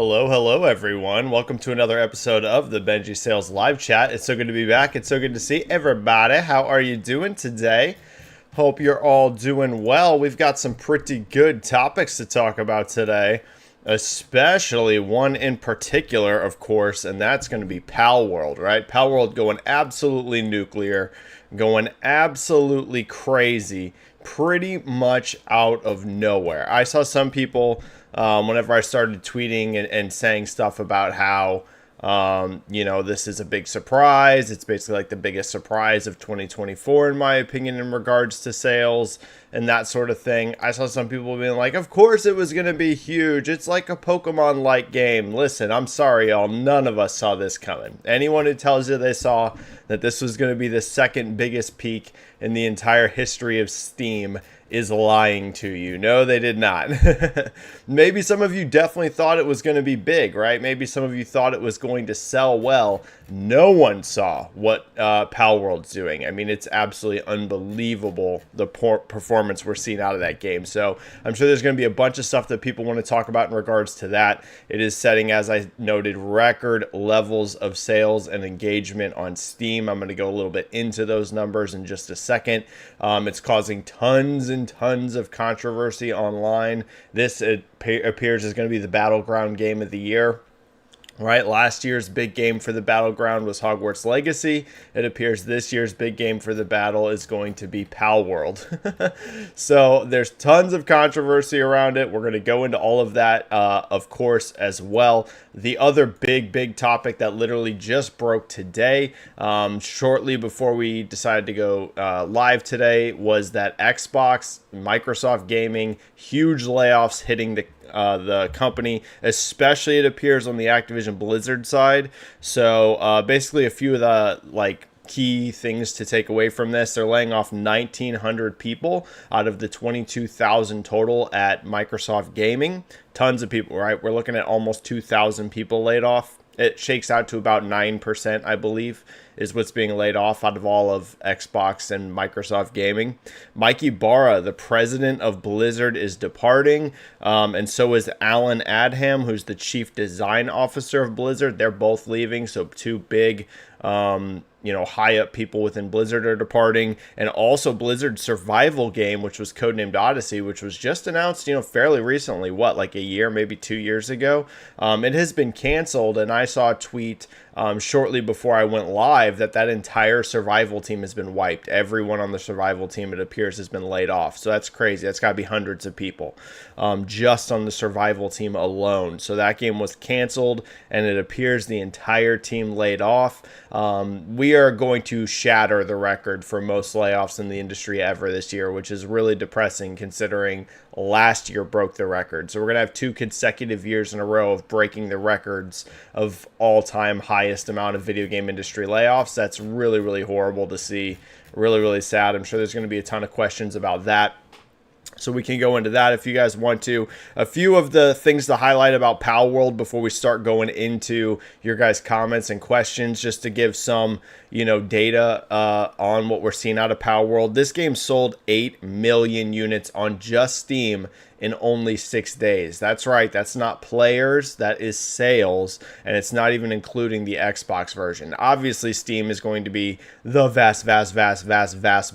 Hello, everyone. Welcome to another episode of the Benji-Sales live chat. It's so good to be back. It's so good to see everybody. How are you doing today? Hope you're all doing well. We've got some pretty good topics to talk about today, especially one in particular, of course, and that's going to be Palworld, right? Palworld going absolutely nuclear, going absolutely crazy, pretty much out of nowhere. I saw some people whenever I started tweeting and saying stuff about how, this is a big surprise. It's basically like the biggest surprise of 2024, in my opinion, in regards to sales and that sort of thing. I saw some people being like, of course it was going to be huge. It's like a Pokemon-like game. Listen, I'm sorry, y'all. None of us saw this coming. Anyone who tells you they saw that this was going to be the second biggest peak in the entire history of Steam is lying to you. No, they did not. Maybe some of you definitely thought it was going to be big, right? Maybe some of you thought it was going to sell well. No one saw what Palworld's doing. I mean, it's absolutely unbelievable, the performance we're seeing out of that game. So I'm sure there's going to be a bunch of stuff that people want to talk about in regards to that. It is setting, as I noted, record levels of sales and engagement on Steam. I'm going to go a little bit into those numbers in just a second. It's causing tons and tons of controversy online. This appears is going to be the battleground game of the year. Right, last year's big game for the battleground was Hogwarts Legacy. It appears this year's big game for the battle is going to be Palworld. So there's tons of controversy around it. We're going to go into all of that, of course, as well. The other big topic that literally just broke today, shortly before we decided to go live today, was that Xbox, Microsoft Gaming, huge layoffs hitting the company, especially it appears on the Activision Blizzard side. So basically a few of the key things to take away from this: they're laying off 1,900 people out of the 22,000 total at Microsoft Gaming. Tons of people, right? We're looking at almost 2,000 people laid off. It shakes out to about 9%, I believe, is what's being laid off out of all of Xbox and Microsoft Gaming. Mike Ibarra, the president of Blizzard, is departing, and so is Alan Adham, who's the chief design officer of Blizzard. They're both leaving, so two big high up people within Blizzard are departing. And also Blizzard's survival game, which was codenamed Odyssey, which was just announced, fairly recently, like a year, maybe 2 years ago. It has been canceled, and I saw a tweet shortly before I went live that entire survival team has been wiped. Everyone on the survival team, it appears, has been laid off. So that's crazy. That's got to be hundreds of people just on the survival team alone. So that game was canceled, and it appears the entire team laid off. We are going to shatter the record for most layoffs in the industry ever this year, which is really depressing considering last year broke the record. So we're going to have 2 consecutive years in a row of breaking the records of all-time highest amount of video game industry layoffs. That's really, really horrible to see. Really, really sad. I'm sure there's going to be a ton of questions about that, so we can go into that if you guys want to. A few of the things to highlight about Palworld before we start going into your guys' comments and questions, just to give some, data on what we're seeing out of Palworld. This game sold 8 million units on just Steam in only 6 days. That's right. That's not players. That is sales. And it's not even including the Xbox version. Obviously, Steam is going to be the vast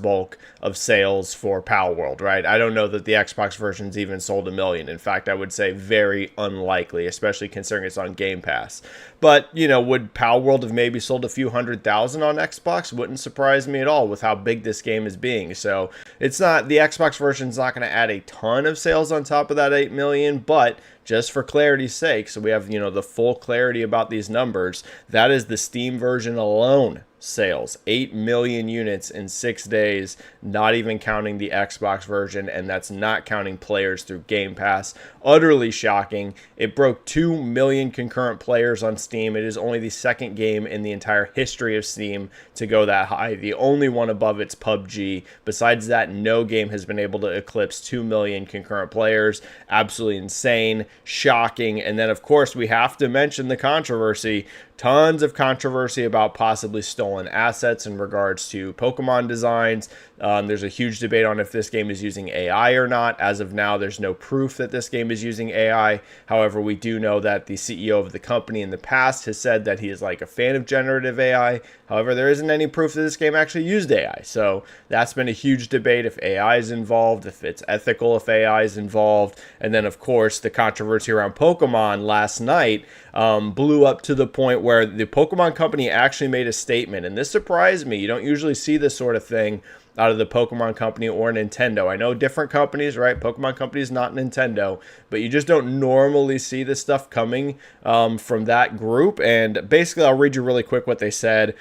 bulk of sales for Palworld, right? I don't know that the Xbox version's even sold 1 million. In fact, I would say very unlikely, especially considering it's on Game Pass. But, would Palworld have maybe sold a few 100,000 on Xbox? Wouldn't surprise me at all with how big this game is being. So it's not, the Xbox version's not going to add a ton of sales on top of that 8 million, but just for clarity's sake, so we have, the full clarity about these numbers, that is the Steam version alone sales. 8 million units in 6 days, not even counting the Xbox version, and that's not counting players through Game Pass. Utterly shocking. It broke 2 million concurrent players on Steam. It is only the second game in the entire history of Steam to go that high. The only one above it's PUBG. Besides that, no game has been able to eclipse 2 million concurrent players. Absolutely insane, shocking. And then, of course, we have to mention the controversy. Tons of controversy about possibly stolen stolen assets in regards to Pokemon designs. There's a huge debate on if this game is using AI or not. As of now, there's no proof that this game is using AI. However, we do know that the CEO of the company in the past has said that he is like a fan of generative AI. However, there isn't any proof that this game actually used AI. So that's been a huge debate if AI is involved, if it's ethical if AI is involved. And then, of course, the controversy around Pokemon last night blew up to the point where the Pokemon company actually made a statement. And this surprised me. You don't usually see this sort of thing out of the Pokemon company or Nintendo. I know different companies, right? Pokemon company is not Nintendo, but you just don't normally see this stuff coming from that group. And basically, I'll read you really quick what they said.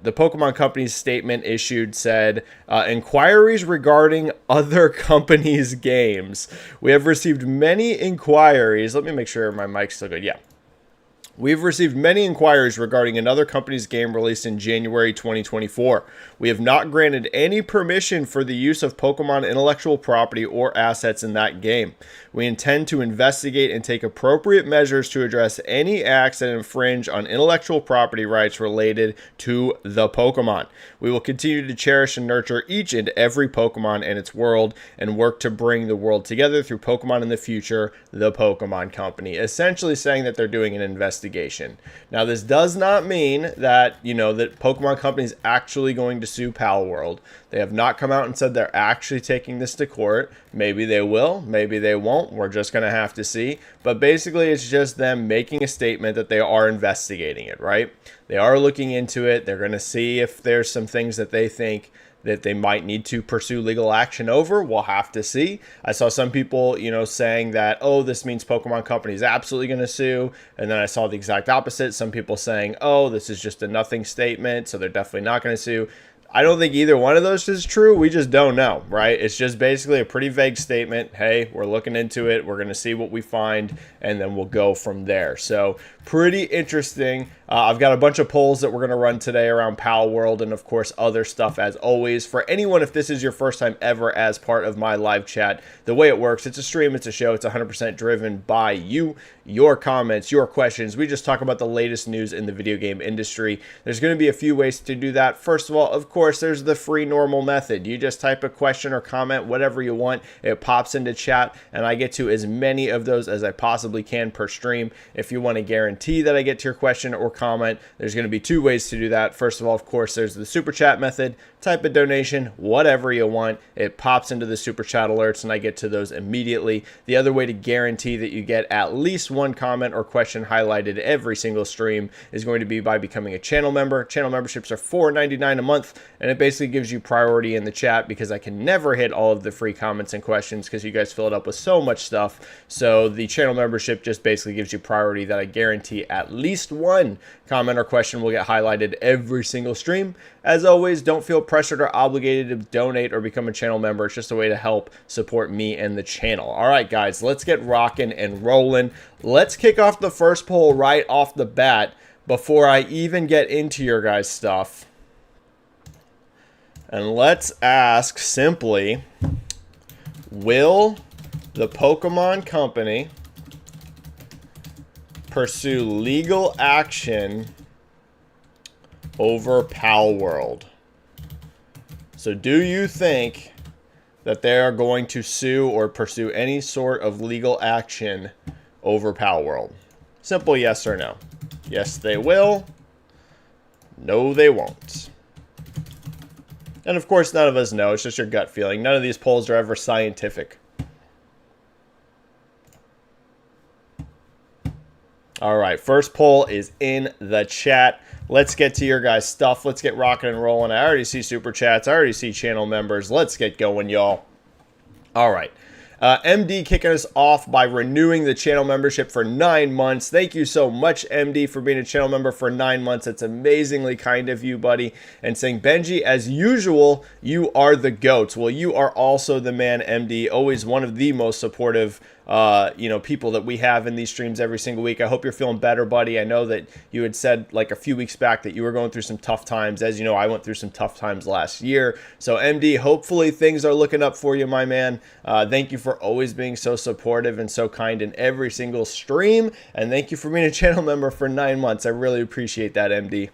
The Pokemon company's statement issued said, inquiries regarding other companies' games. We have received many inquiries. Let me make sure my mic's still good. Yeah. We've received many inquiries regarding another company's game released in January 2024. We have not granted any permission for the use of Pokemon intellectual property or assets in that game. We intend to investigate and take appropriate measures to address any acts that infringe on intellectual property rights related to the Pokemon. We will continue to cherish and nurture each and every Pokemon and its world and work to bring the world together through Pokemon in the future, the Pokemon Company. Essentially saying that they're doing an investigation. Now, this does not mean that, that Pokemon Company is actually going to sue Palworld. They have not come out and said they're actually taking this to court. Maybe they will, maybe they won't. We're just going to have to see. But basically, it's just them making a statement that they are investigating it, right? They are looking into it. They're going to see if there's some things that they think that they might need to pursue legal action over. We'll have to see. I saw some people, saying that, oh, this means Pokemon Company is absolutely going to sue. And then I saw the exact opposite. Some people saying, oh, this is just a nothing statement, so they're definitely not going to sue. I don't think either one of those is true. We just don't know, right? It's just basically a pretty vague statement. Hey, we're looking into it. We're going to see what we find, and then we'll go from there. So pretty interesting. I've got a bunch of polls that we're going to run today around Palworld and, of course, other stuff as always. For anyone, if this is your first time ever as part of my live chat, the way it works, it's a stream, it's a show, it's 100% driven by you, your comments, your questions. We just talk about the latest news in the video game industry. There's going to be a few ways to do that. First of all, of course, there's the free normal method. You just type a question or comment, whatever you want. It pops into chat, and I get to as many of those as I possibly can per stream. If you want to guarantee that I get to your question or comment, there's going to be two ways to do that. First of all, of course, there's the super chat method. Type a donation, whatever you want. It pops into the super chat alerts, and I get to those immediately. The other way to guarantee that you get at least one comment or question highlighted every single stream is going to be by becoming a channel member. Channel memberships are $4.99 a month, and it basically gives you priority in the chat because I can never hit all of the free comments and questions because you guys fill it up with so much stuff. So the channel membership just basically gives you priority that I guarantee at least one comment or question will get highlighted every single stream. As always, don't feel pressured or obligated to donate or become a channel member. It's just a way to help support me and the channel. All right, guys, let's get rocking and rolling. Let's kick off the first poll right off the bat before I even get into your guys' stuff. And let's ask simply, will the Pokemon Company pursue legal action over Palworld? So do you think that they are going to sue or pursue any sort of legal action over Palworld? Simple yes or no. Yes, they will. No, they won't. And of course, none of us know. It's just your gut feeling. None of these polls are ever scientific. All right, first poll is in the chat. Let's get to your guys' stuff. Let's get rocking and rolling. I already see super chats. I already see channel members. Let's get going, y'all. All right. MD kicking us off by renewing the channel membership for 9 months. Thank you so much, MD, for being a channel member for 9 months. It's amazingly kind of you, buddy. And saying, Benji, as usual, you are the GOAT. Well, you are also the man, MD. Always one of the most supportive people that we have in these streams every single week. I hope you're feeling better, buddy. I know that you had said like a few weeks back that you were going through some tough times. As you know, I went through some tough times last year. So MD, hopefully things are looking up for you, my man. Thank you for always being so supportive and so kind in every single stream. And thank you for being a channel member for 9 months. I really appreciate that, MD.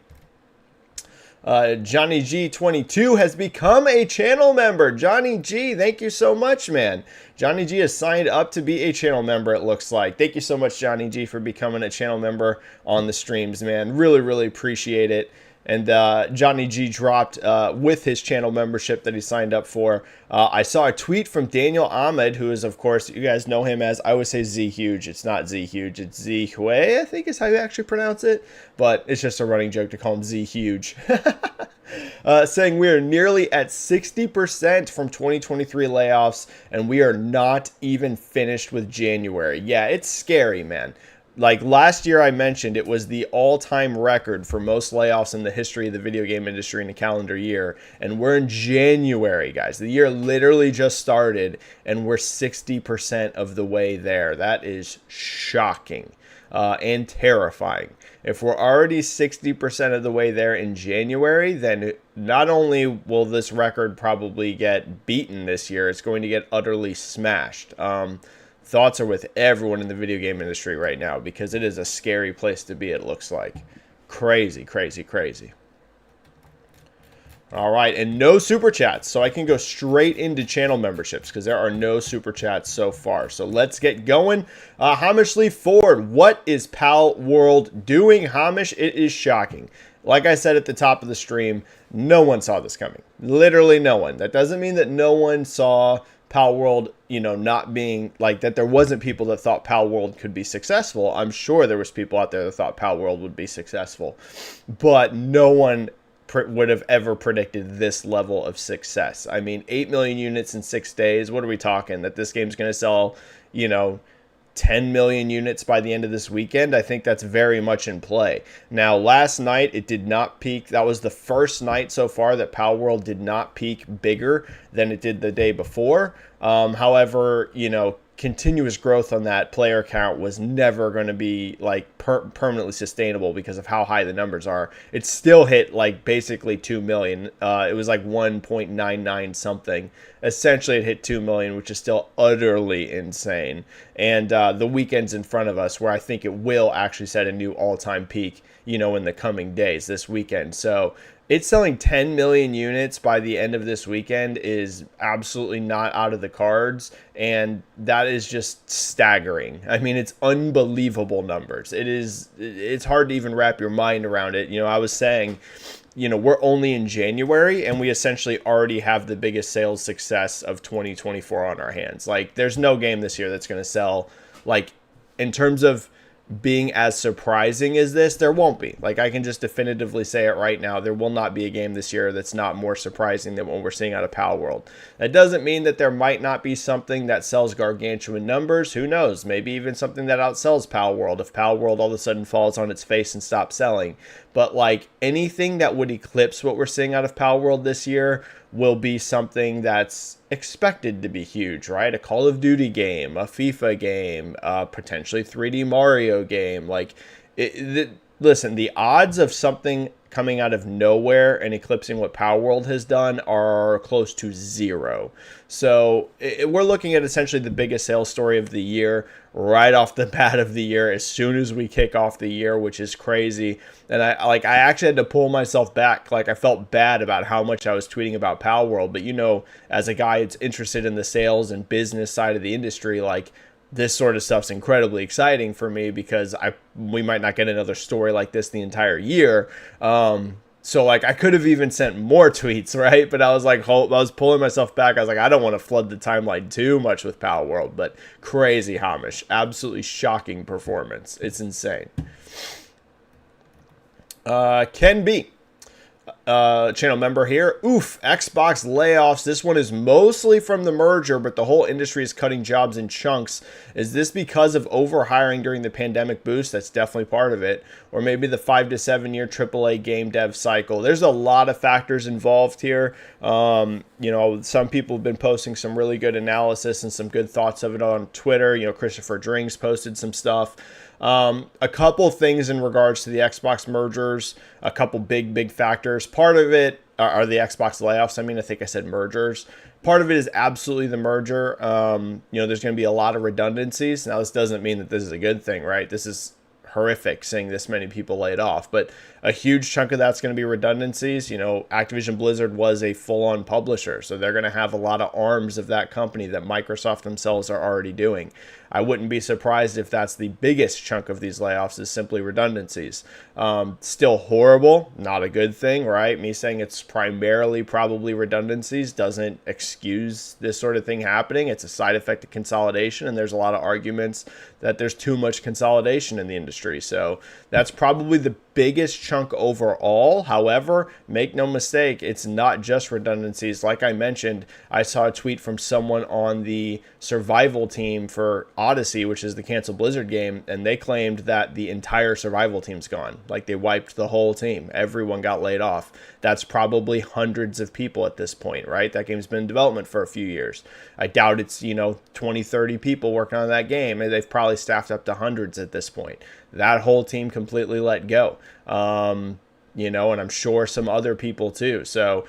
Johnny G22 has become a channel member. Johnny G, thank you so much, man. Johnny G has signed up to be a channel member, it looks like. Thank you so much, Johnny G, for becoming a channel member on the streams, man. Really, really appreciate it. And Johnny G dropped with his channel membership that he signed up for. I saw a tweet from Daniel Ahmed, who is, of course, you guys know him as, I always say Z Huge. It's not Z Huge, it's Z Hui, I think is how you actually pronounce it. But it's just a running joke to call him Z Huge. Saying we are nearly at 60% from 2023 layoffs, and we are not even finished with January. Yeah, it's scary, man. Like last year I mentioned, it was the all-time record for most layoffs in the history of the video game industry in a calendar year. And we're in January, guys. The year literally just started, and we're 60% of the way there. That is shocking and terrifying. If we're already 60% of the way there in January, then not only will this record probably get beaten this year, it's going to get utterly smashed. Thoughts are with everyone in the video game industry right now because it is a scary place to be, it looks like. Crazy, crazy, crazy. All right, and no super chats, so I can go straight into channel memberships because there are no super chats so far. So let's get going. Hamish Lee Ford, what is Palworld doing? Hamish, it is shocking. Like I said at the top of the stream, no one saw this coming. Literally no one. That doesn't mean that no one saw Palworld, you know, not being like that. There wasn't people that thought Palworld could be successful. I'm sure there was people out there that thought Palworld would be successful, but no one would have ever predicted this level of success. I mean, 8 million units in 6 days. What are we talking? That this game's going to sell, you know, 10 million units by the end of this weekend? I think that's very much in play. Now, last night, it did not peak. That was the first night so far that Palworld did not peak bigger than it did the day before. However, you know, continuous growth on that player count was never going to be like permanently sustainable because of how high the numbers are. It still hit like basically 2 million. It was like 1.99 something. Essentially, it hit 2 million, which is still utterly insane. And the weekend's in front of us where I think it will actually set a new all-time peak, you know, in the coming days, this weekend. So it's selling 10 million units by the end of this weekend is absolutely not out of the cards, and that is just staggering. I mean, it's unbelievable numbers. It's hard to even wrap your mind around it. You know, I was saying, you know, we're only in January, and we essentially already have the biggest sales success of 2024 on our hands. Like, there's no game this year that's going to sell, like, in terms of being as surprising as this, there won't be. Like, I can just definitively say it right now, there will not be a game this year that's not more surprising than what we're seeing out of Palworld. That doesn't mean that there might not be something that sells gargantuan numbers. Who knows? Maybe even something that outsells Palworld if Palworld all of a sudden falls on its face and stops selling. But like anything that would eclipse what we're seeing out of Palworld this year will be something that's expected to be huge, right? A Call of Duty game, a FIFA game, potentially 3D Mario game. Like, listen, the odds of something coming out of nowhere and eclipsing what Palworld has done are close to zero. So we're looking at essentially the biggest sales story of the year right off the bat of the year as soon as we kick off the year, which is crazy. And I actually had to pull myself back. Like, I felt bad about how much I was tweeting about Palworld, but you know, as a guy that's interested in the sales and business side of the industry, like, this sort of stuff's incredibly exciting for me because we might not get another story like this the entire year. So like, I could have even sent more tweets, right? But I was like, I was pulling myself back. I was like, I don't want to flood the timeline too much with Palworld, but crazy Hamish, absolutely shocking performance. It's insane. Ken B, channel member here. Oof, Xbox layoffs. This one is mostly from the merger, but the whole industry is cutting jobs in chunks. Is this because of overhiring during the pandemic boost? That's definitely part of it. Or maybe the 5 to 7 year AAA game dev cycle. There's a lot of factors involved here. You know, some people have been posting some really good analysis and some good thoughts of it on Twitter. You know, Christopher Drings posted some stuff. A couple things in regards to the Xbox mergers, a couple big factors. Part of it are the Xbox layoffs. I mean, I think I said mergers. Part of it is absolutely the merger. You know, there's going to be a lot of redundancies. Now, this doesn't mean that this is a good thing, right? This is horrific seeing this many people laid off. But a huge chunk of that's going to be redundancies. Activision Blizzard was a full-on publisher, so they're going to have a lot of arms of that company that Microsoft themselves are already doing. I wouldn't be surprised if that's the biggest chunk of these layoffs is simply redundancies. Still horrible, not a good thing, right? Me saying it's primarily probably redundancies doesn't excuse this sort of thing happening. It's a side effect of consolidation, and there's a lot of arguments that there's too much consolidation in the industry. So that's probably the biggest chunk overall. However, make no mistake, it's not just redundancies. Like I mentioned, I saw a tweet from someone on the survival team for Odyssey, which is the canceled Blizzard game, and they claimed that the entire survival team's gone. Like they wiped the whole team. Everyone got laid off. That's probably hundreds of people at this point, right? That game's been in development for a few years. I doubt it's, 20, 30 people working on that game, and they've probably staffed up to hundreds at this point. That whole team completely let go. And I'm sure some other people too. So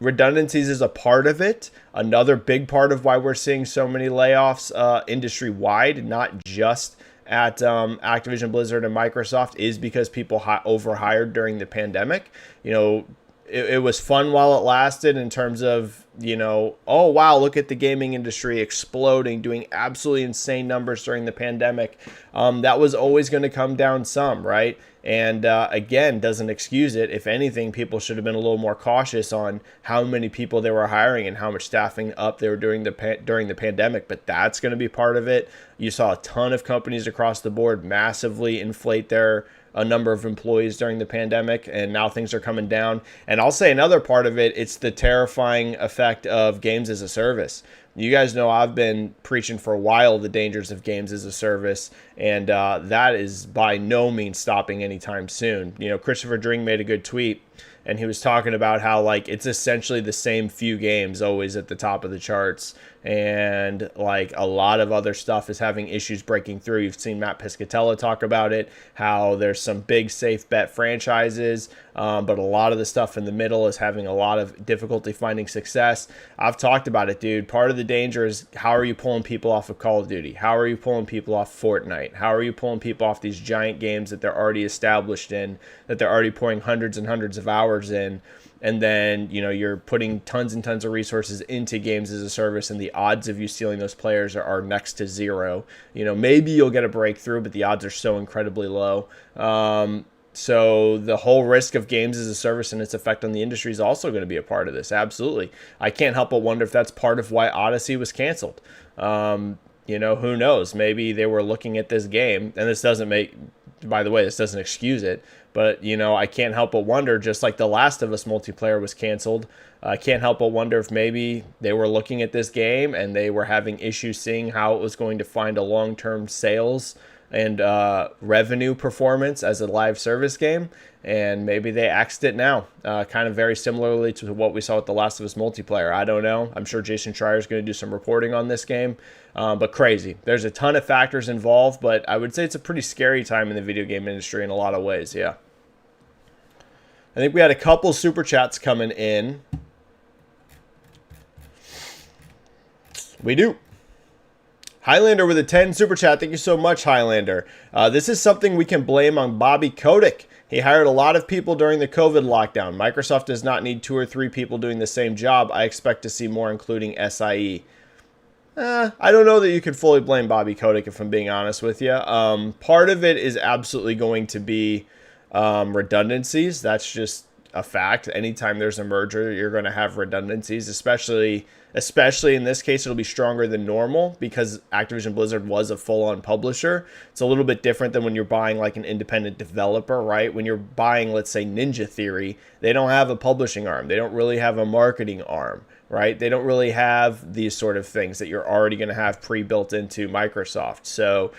redundancies is a part of it. Another big part of why we're seeing so many layoffs industry-wide, not just at Activision Blizzard and Microsoft, is because people overhired during the pandemic. It was fun while it lasted in terms of, oh, wow, look at the gaming industry exploding, doing absolutely insane numbers during the pandemic. That was always going to come down some, right? And again, doesn't excuse it. If anything, people should have been a little more cautious on how many people they were hiring and how much staffing up they were doing during the pandemic. But that's going to be part of it. You saw a ton of companies across the board massively inflate a number of employees during the pandemic, and now things are coming down. And I'll say another part of it, it's the terrifying effect of games as a service. You guys know I've been preaching for a while the dangers of games as a service, and that is by no means stopping anytime soon. Christopher Dring made a good tweet, and he was talking about how it's essentially the same few games always at the top of the charts, and a lot of other stuff is having issues breaking through. You've seen Matt Piscatella talk about it, how there's some big safe bet franchises, but a lot of the stuff in the middle is having a lot of difficulty finding success. I've talked about it, dude. Part of the danger is, how are you pulling people off of Call of Duty? How are you pulling people off Fortnite? How are you pulling people off these giant games that they're already established in, that they're already pouring hundreds and hundreds of hours in? And then, you're putting tons and tons of resources into games as a service, and the odds of you stealing those players are next to zero. Maybe you'll get a breakthrough, but the odds are so incredibly low. So the whole risk of games as a service and its effect on the industry is also going to be a part of this. Absolutely. I can't help but wonder if that's part of why Odyssey was canceled. Who knows? Maybe they were looking at this game, and this doesn't excuse it, but I can't help but wonder, just like The Last of Us multiplayer was canceled, I can't help but wonder if maybe they were looking at this game and they were having issues seeing how it was going to find a long-term sales and revenue performance as a live service game, and maybe they axed it now, kind of very similarly to what we saw with The Last of Us multiplayer. I don't know. I'm sure Jason Schreier is going to do some reporting on this game, but crazy. There's a ton of factors involved, but I would say it's a pretty scary time in the video game industry in a lot of ways, yeah. I think we had a couple super chats coming in. We do. Highlander with a 10 super chat. Thank you so much, Highlander. This is something we can blame on Bobby Kotick. He hired a lot of people during the COVID lockdown. Microsoft does not need 2 or 3 people doing the same job. I expect to see more, including SIE. I don't know that you could fully blame Bobby Kotick, if I'm being honest with you. Part of it is absolutely going to be redundancies. That's just a fact. Anytime there's a merger, you're going to have redundancies, especially in this case. It'll be stronger than normal because Activision Blizzard was a full-on publisher. It's a little bit different than when you're buying an independent developer, right? When you're buying, let's say, Ninja Theory, they don't have a publishing arm. They don't really have a marketing arm, right? They don't really have these sort of things that you're already going to have pre-built into Microsoft. So,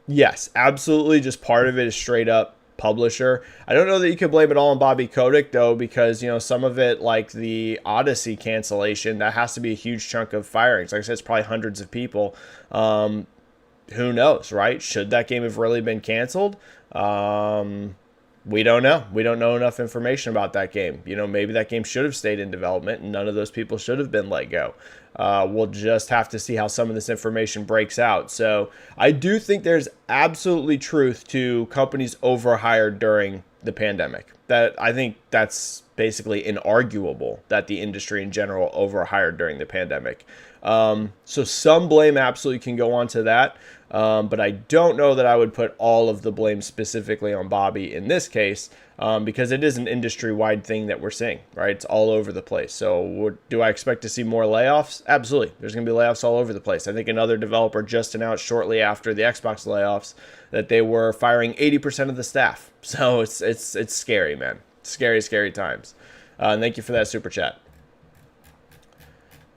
yes, absolutely, just part of it is straight up publisher. I don't know that you could blame it all on Bobby Kotick, though, because some of it, like the Odyssey cancellation, that has to be a huge chunk of firings. Like I said, it's probably hundreds of people. Who knows, right? Should that game have really been canceled? We don't know. We don't know enough information about that game. Maybe that game should have stayed in development and none of those people should have been let go. We'll just have to see how some of this information breaks out. So I do think there's absolutely truth to companies overhired during the pandemic. That I think that's basically inarguable that the industry in general overhired during the pandemic. So some blame absolutely can go on to that. But I don't know that I would put all of the blame specifically on Bobby in this case, because it is an industry-wide thing that we're seeing, right? It's all over the place. So do I expect to see more layoffs? Absolutely. There's going to be layoffs all over the place. I think another developer just announced shortly after the Xbox layoffs that they were firing 80% of the staff. So it's scary, man. Scary, scary times. Thank you for that super chat.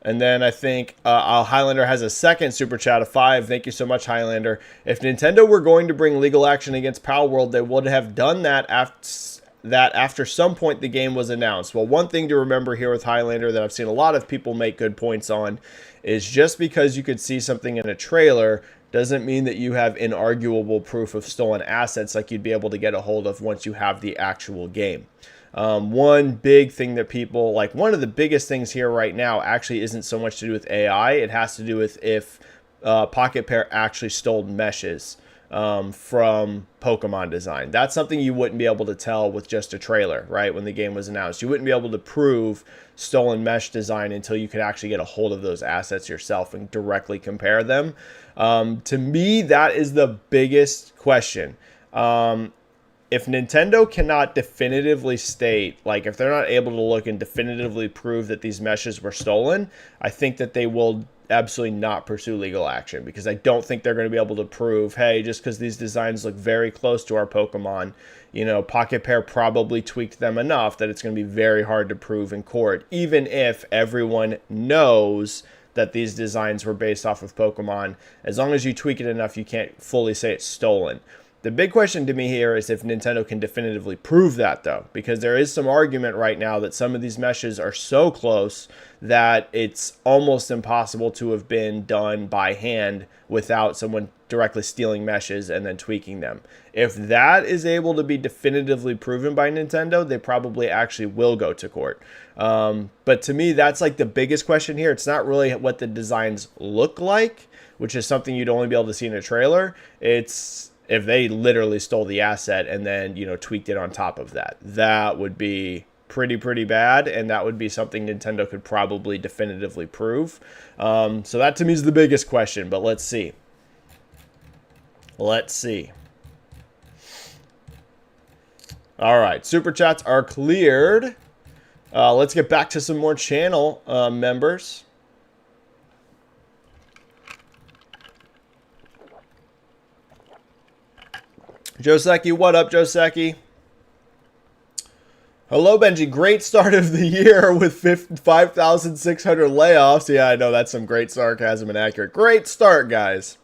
And then I think Highlander has a second super chat of 5. Thank you so much, Highlander. If Nintendo were going to bring legal action against Palworld, they would have done that after some point the game was announced. Well, one thing to remember here with Highlander that I've seen a lot of people make good points on is just because you could see something in a trailer doesn't mean that you have inarguable proof of stolen assets like you'd be able to get a hold of once you have the actual game. One big thing that people like, one of the biggest things here right now actually isn't so much to do with AI. It has to do with if Pocket Pair actually stole meshes from Pokemon design. That's something you wouldn't be able to tell with just a trailer, right? When the game was announced, you wouldn't be able to prove stolen mesh design until you could actually get a hold of those assets yourself and directly compare them. To me, that is the biggest question. If Nintendo cannot definitively state, like if they're not able to look and definitively prove that these meshes were stolen, I think that they will absolutely not pursue legal action, because I don't think they're going to be able to prove, hey, just because these designs look very close to our Pokemon, you know, Pocket Pair probably tweaked them enough that it's going to be very hard to prove in court, even if everyone knows that these designs were based off of Pokemon. As long as you tweak it enough, you can't fully say it's stolen. The big question to me here is if Nintendo can definitively prove that, though, because there is some argument right now that some of these meshes are so close that it's almost impossible to have been done by hand without someone directly stealing meshes and then tweaking them. If that is able to be definitively proven by Nintendo, they probably actually will go to court. But to me, that's like the biggest question here. It's not really what the designs look like, which is something you'd only be able to see in a trailer. It's if they literally stole the asset and then, you know, tweaked it on top of that. That would be pretty bad, and that would be something Nintendo could probably definitively prove. So that to me is the biggest question, but let's see. Let's see. All right, super chats are cleared. Let's get back to some more channel members. Joseki, what up, Joseki? Hello, Benji. Great start of the year with 5,600 layoffs. Yeah, I know that's some great sarcasm and accurate. Great start, guys.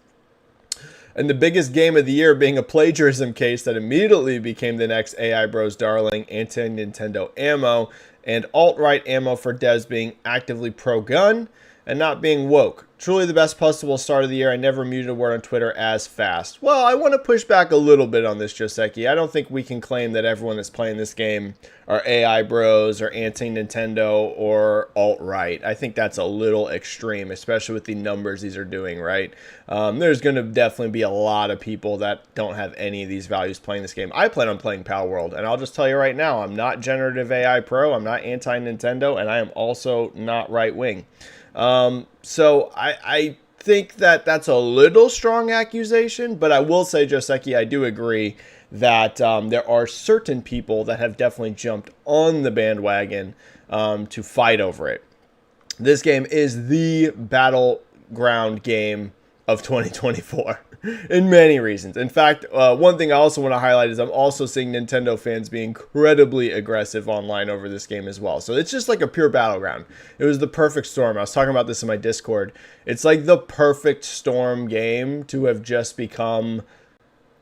And the biggest game of the year being a plagiarism case that immediately became the next AI Bros darling, anti-Nintendo ammo, and alt-right ammo for devs being actively pro-gun and not being woke. Truly the best possible start of the year. I never muted a word on Twitter as fast. Well, I want to push back a little bit on this, Joseki. I don't think we can claim that everyone that's playing this game are AI bros or anti-Nintendo or alt-right. I think that's a little extreme, especially with the numbers these are doing, right? There's going to definitely be a lot of people that don't have any of these values playing this game. I plan on playing Palworld, and I'll just tell you right now, I'm not generative AI pro, I'm not anti-Nintendo, and I am also not right-wing. So I think that that's a little strong accusation, but I will say, Joseki, I do agree that there are certain people that have definitely jumped on the bandwagon to fight over it. This game is the battleground game of 2024 in many reasons. In fact, one thing I also want to highlight is I'm also seeing Nintendo fans be incredibly aggressive online over this game as well. So it's just like a pure battleground. It was the perfect storm. I was talking about this in my Discord. It's like the perfect storm game to have just become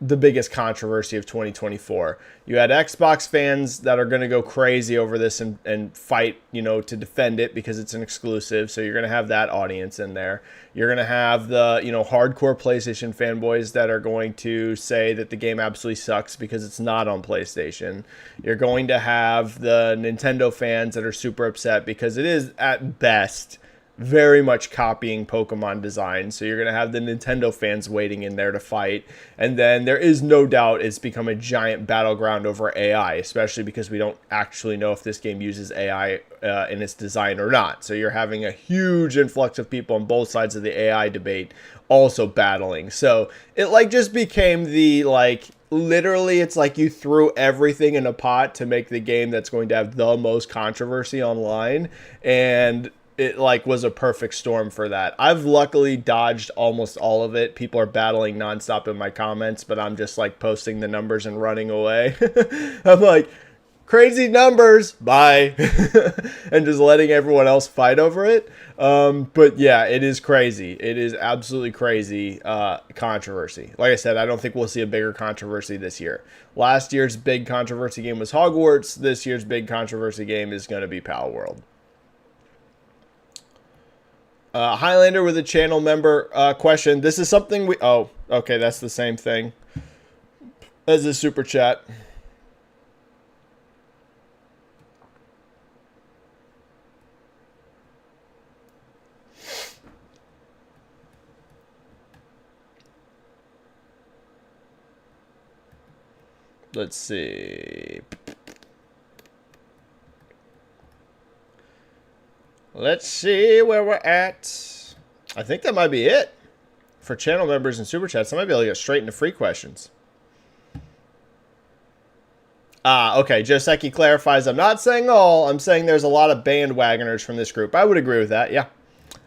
the biggest controversy of 2024. You had Xbox fans that are going to go crazy over this and fight, you know, to defend it because it's an exclusive. So you're going to have that audience in there. You're going to have the, you know, hardcore PlayStation fanboys that are going to say that the game absolutely sucks because it's not on PlayStation. You're going to have the Nintendo fans that are super upset because it is at best very much copying Pokemon design. So you're going to have the Nintendo fans waiting in there to fight. And then there is no doubt it's become a giant battleground over AI, especially because we don't actually know if this game uses AI in its design or not. So you're having a huge influx of people on both sides of the AI debate also battling. So it like just became the like, literally it's like you threw everything in a pot to make the game that's going to have the most controversy online, and it like was a perfect storm for that. I've luckily dodged almost all of it. People are battling nonstop in my comments, but I'm just like posting the numbers and running away. I'm like, crazy numbers, bye. And just letting everyone else fight over it. But yeah, it is crazy. It is absolutely crazy controversy. Like I said, I don't think we'll see a bigger controversy this year. Last year's big controversy game was Hogwarts. This year's big controversy game is going to be Palworld. Highlander with a channel member question. This is something we... Oh, okay, that's the same thing as a super chat. Let's see. Let's see where we're at. I think that might be it for channel members and super chats. I might be able to get straight into free questions. Okay. Joseki clarifies, I'm not saying all. I'm saying there's a lot of bandwagoners from this group. I would agree with that. Yeah.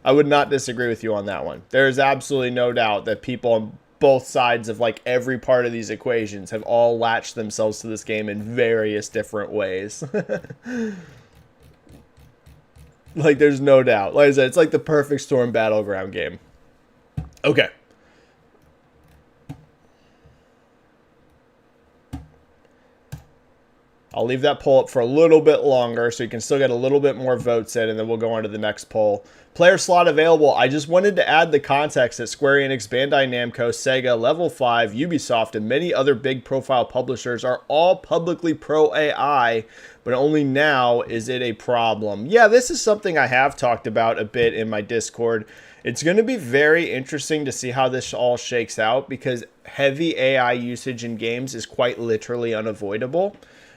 I would not disagree with you on that one. There's absolutely no doubt that people on both sides of like every part of these equations have all latched themselves to this game in various different ways. Like, there's no doubt. Like I said, it's like the perfect storm battleground game. Okay. I'll leave that poll up for a little bit longer so you can still get a little bit more votes in, and then we'll go on to the next poll. Player slot available. I just wanted to add the context that Square Enix, Bandai Namco, Sega, Level 5, Ubisoft, and many other big profile publishers are all publicly pro AI, but only now is it a problem. Yeah, this is something I have talked about a bit in my Discord. It's going to be very interesting to see how this all shakes out, because heavy AI usage in games is quite literally unavoidable.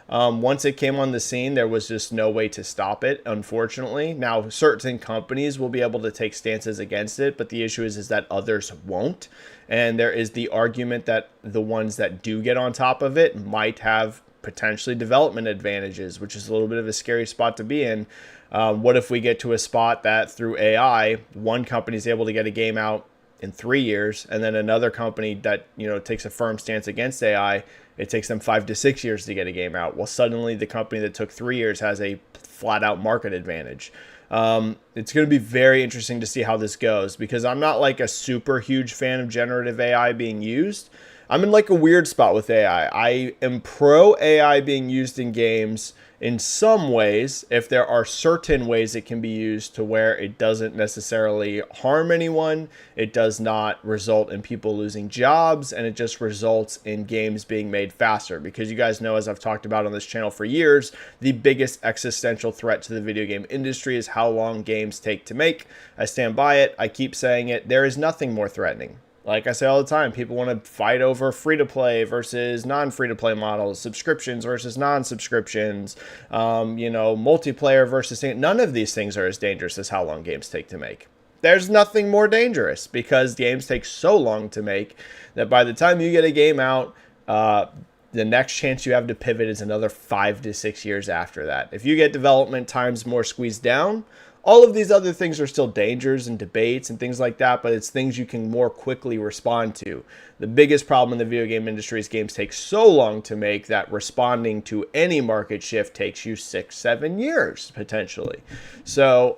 Once it came on the scene, there was just no way to stop it, unfortunately. Now, certain companies will be able to take stances against it, but the issue is that others won't. And there is the argument that the ones that do get on top of it might have potentially development advantages, which is a little bit of a scary spot to be in. What if we get to a spot that through AI, one company is able to get a game out in 3 years, and then another company that, you know, takes a firm stance against AI, it takes them 5 to 6 years to get a game out. Well, suddenly the company that took 3 years has a flat out market advantage. It's going to be very interesting to see how this goes, because I'm not like a super huge fan of generative AI being used. I'm in like a weird spot with AI. I am pro AI being used in games in some ways, if there are certain ways it can be used to where it doesn't necessarily harm anyone, it does not result in people losing jobs, and it just results in games being made faster. Because you guys know, as I've talked about on this channel for years, the biggest existential threat to the video game industry is how long games take to make. I stand by it. I keep saying it. There is nothing more threatening. Like I say all the time, people want to fight over free-to-play versus non-free-to-play models, subscriptions versus non-subscriptions, multiplayer versus... None of these things are as dangerous as how long games take to make. There's nothing more dangerous, because games take so long to make that by the time you get a game out, the next chance you have to pivot is another 5 to 6 years after that. If you get development times more squeezed down, all of these other things are still dangers and debates and things like that, but it's things you can more quickly respond to. The biggest problem in the video game industry is games take so long to make that responding to any market shift takes you 6-7 years, potentially. So,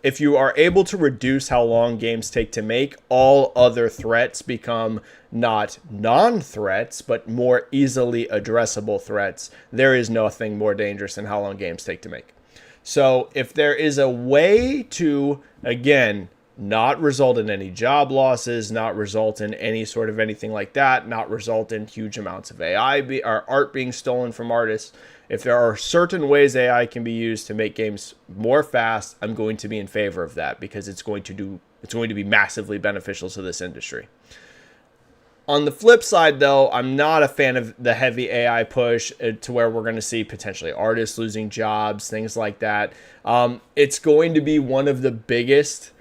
if you are able to reduce how long games take to make, all other threats become not non-threats, but more easily addressable threats. There is nothing more dangerous than how long games take to make. So if there is a way to, again, not result in any job losses, not result in any sort of anything like that, not result in huge amounts of or art being stolen from artists. If there are certain ways AI can be used to make games more fast, I'm going to be in favor of that because it's going to be massively beneficial to this industry. On the flip side, though, I'm not a fan of the heavy AI push to where we're going to see potentially artists losing jobs, things like that. It's going to be one of the biggest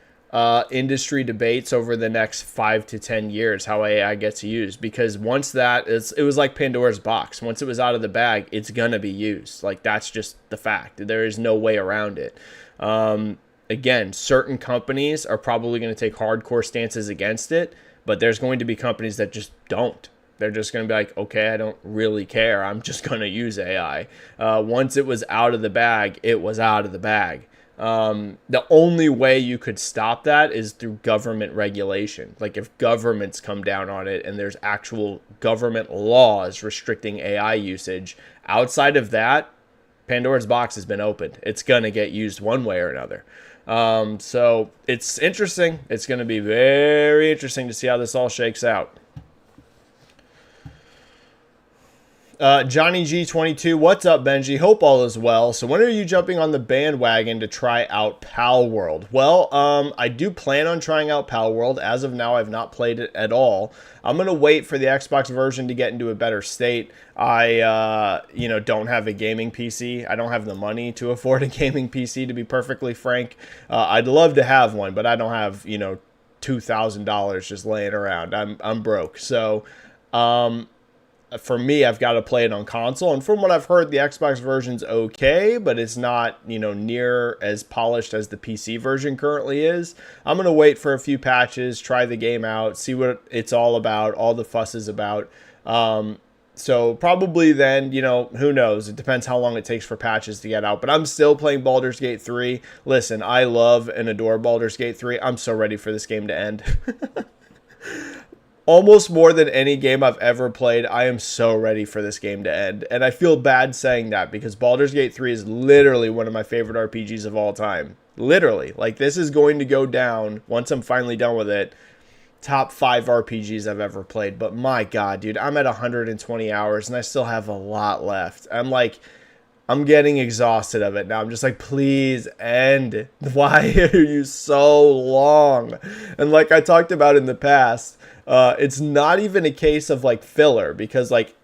industry debates over the next 5 to 10 years, how AI gets used, because once it was like Pandora's box. Once it was out of the bag, it's going to be used. Like, that's just the fact. There is no way around it. Again, certain companies are probably going to take hardcore stances against it, but there's going to be companies that just don't. They're just going to be like, okay, I don't really care. I'm just going to use AI. Once it was out of the bag, it was out of the bag. The only way you could stop that is through government regulation. Like, if governments come down on it and there's actual government laws restricting AI usage, outside of that, Pandora's box has been opened. It's going to get used one way or another. So it's interesting. It's going to be very interesting to see how this all shakes out. Johnny G22, what's up, Benji? Hope all is well. So when are you jumping on the bandwagon to try out Palworld? Well, I do plan on trying out Palworld. As of now, I've not played it at all. I'm going to wait for the Xbox version to get into a better state. I, don't have a gaming PC. I don't have the money to afford a gaming PC, to be perfectly frank. I'd love to have one, but I don't have, $2,000 just laying around. I'm broke. So, for me, I've got to play it on console. And from what I've heard, the Xbox version's okay, but it's not, near as polished as the PC version currently is. I'm going to wait for a few patches, try the game out, see what it's all about, all the fuss is about. So probably then, who knows? It depends how long it takes for patches to get out. But I'm still playing Baldur's Gate 3. Listen, I love and adore Baldur's Gate 3. I'm so ready for this game to end. Almost more than any game I've ever played, I am so ready for this game to end. And I feel bad saying that because Baldur's Gate 3 is literally one of my favorite RPGs of all time. Literally. Like, this is going to go down, once I'm finally done with it, top 5 RPGs I've ever played. But my God, dude, I'm at 120 hours and I still have a lot left. I'm getting exhausted of it now. I'm just like, please end. Why are you so long? And like I talked about in the past, it's not even a case of like filler, because like,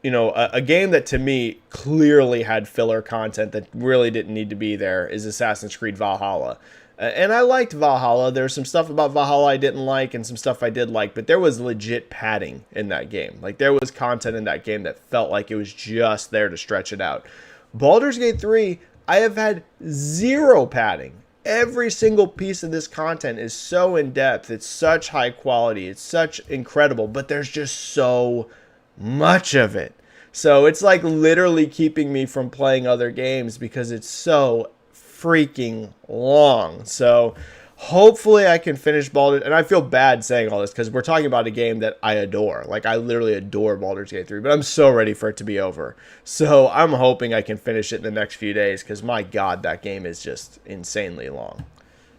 a game that to me clearly had filler content that really didn't need to be there is Assassin's Creed Valhalla. And I liked Valhalla. There's some stuff about Valhalla I didn't like and some stuff I did like, but there was legit padding in that game. Like, there was content in that game that felt like it was just there to stretch it out. Baldur's Gate 3, I have had zero padding. Every single piece of this content is so in-depth. It's such high quality. It's such incredible, but there's just so much of it. So it's like literally keeping me from playing other games because it's so freaking long. So hopefully I can finish Baldur's, and I feel bad saying all this because we're talking about a game that I adore. Like, I literally adore Baldur's Gate 3, but I'm so ready for it to be over. So I'm hoping I can finish it in the next few days because, my God, that game is just insanely long.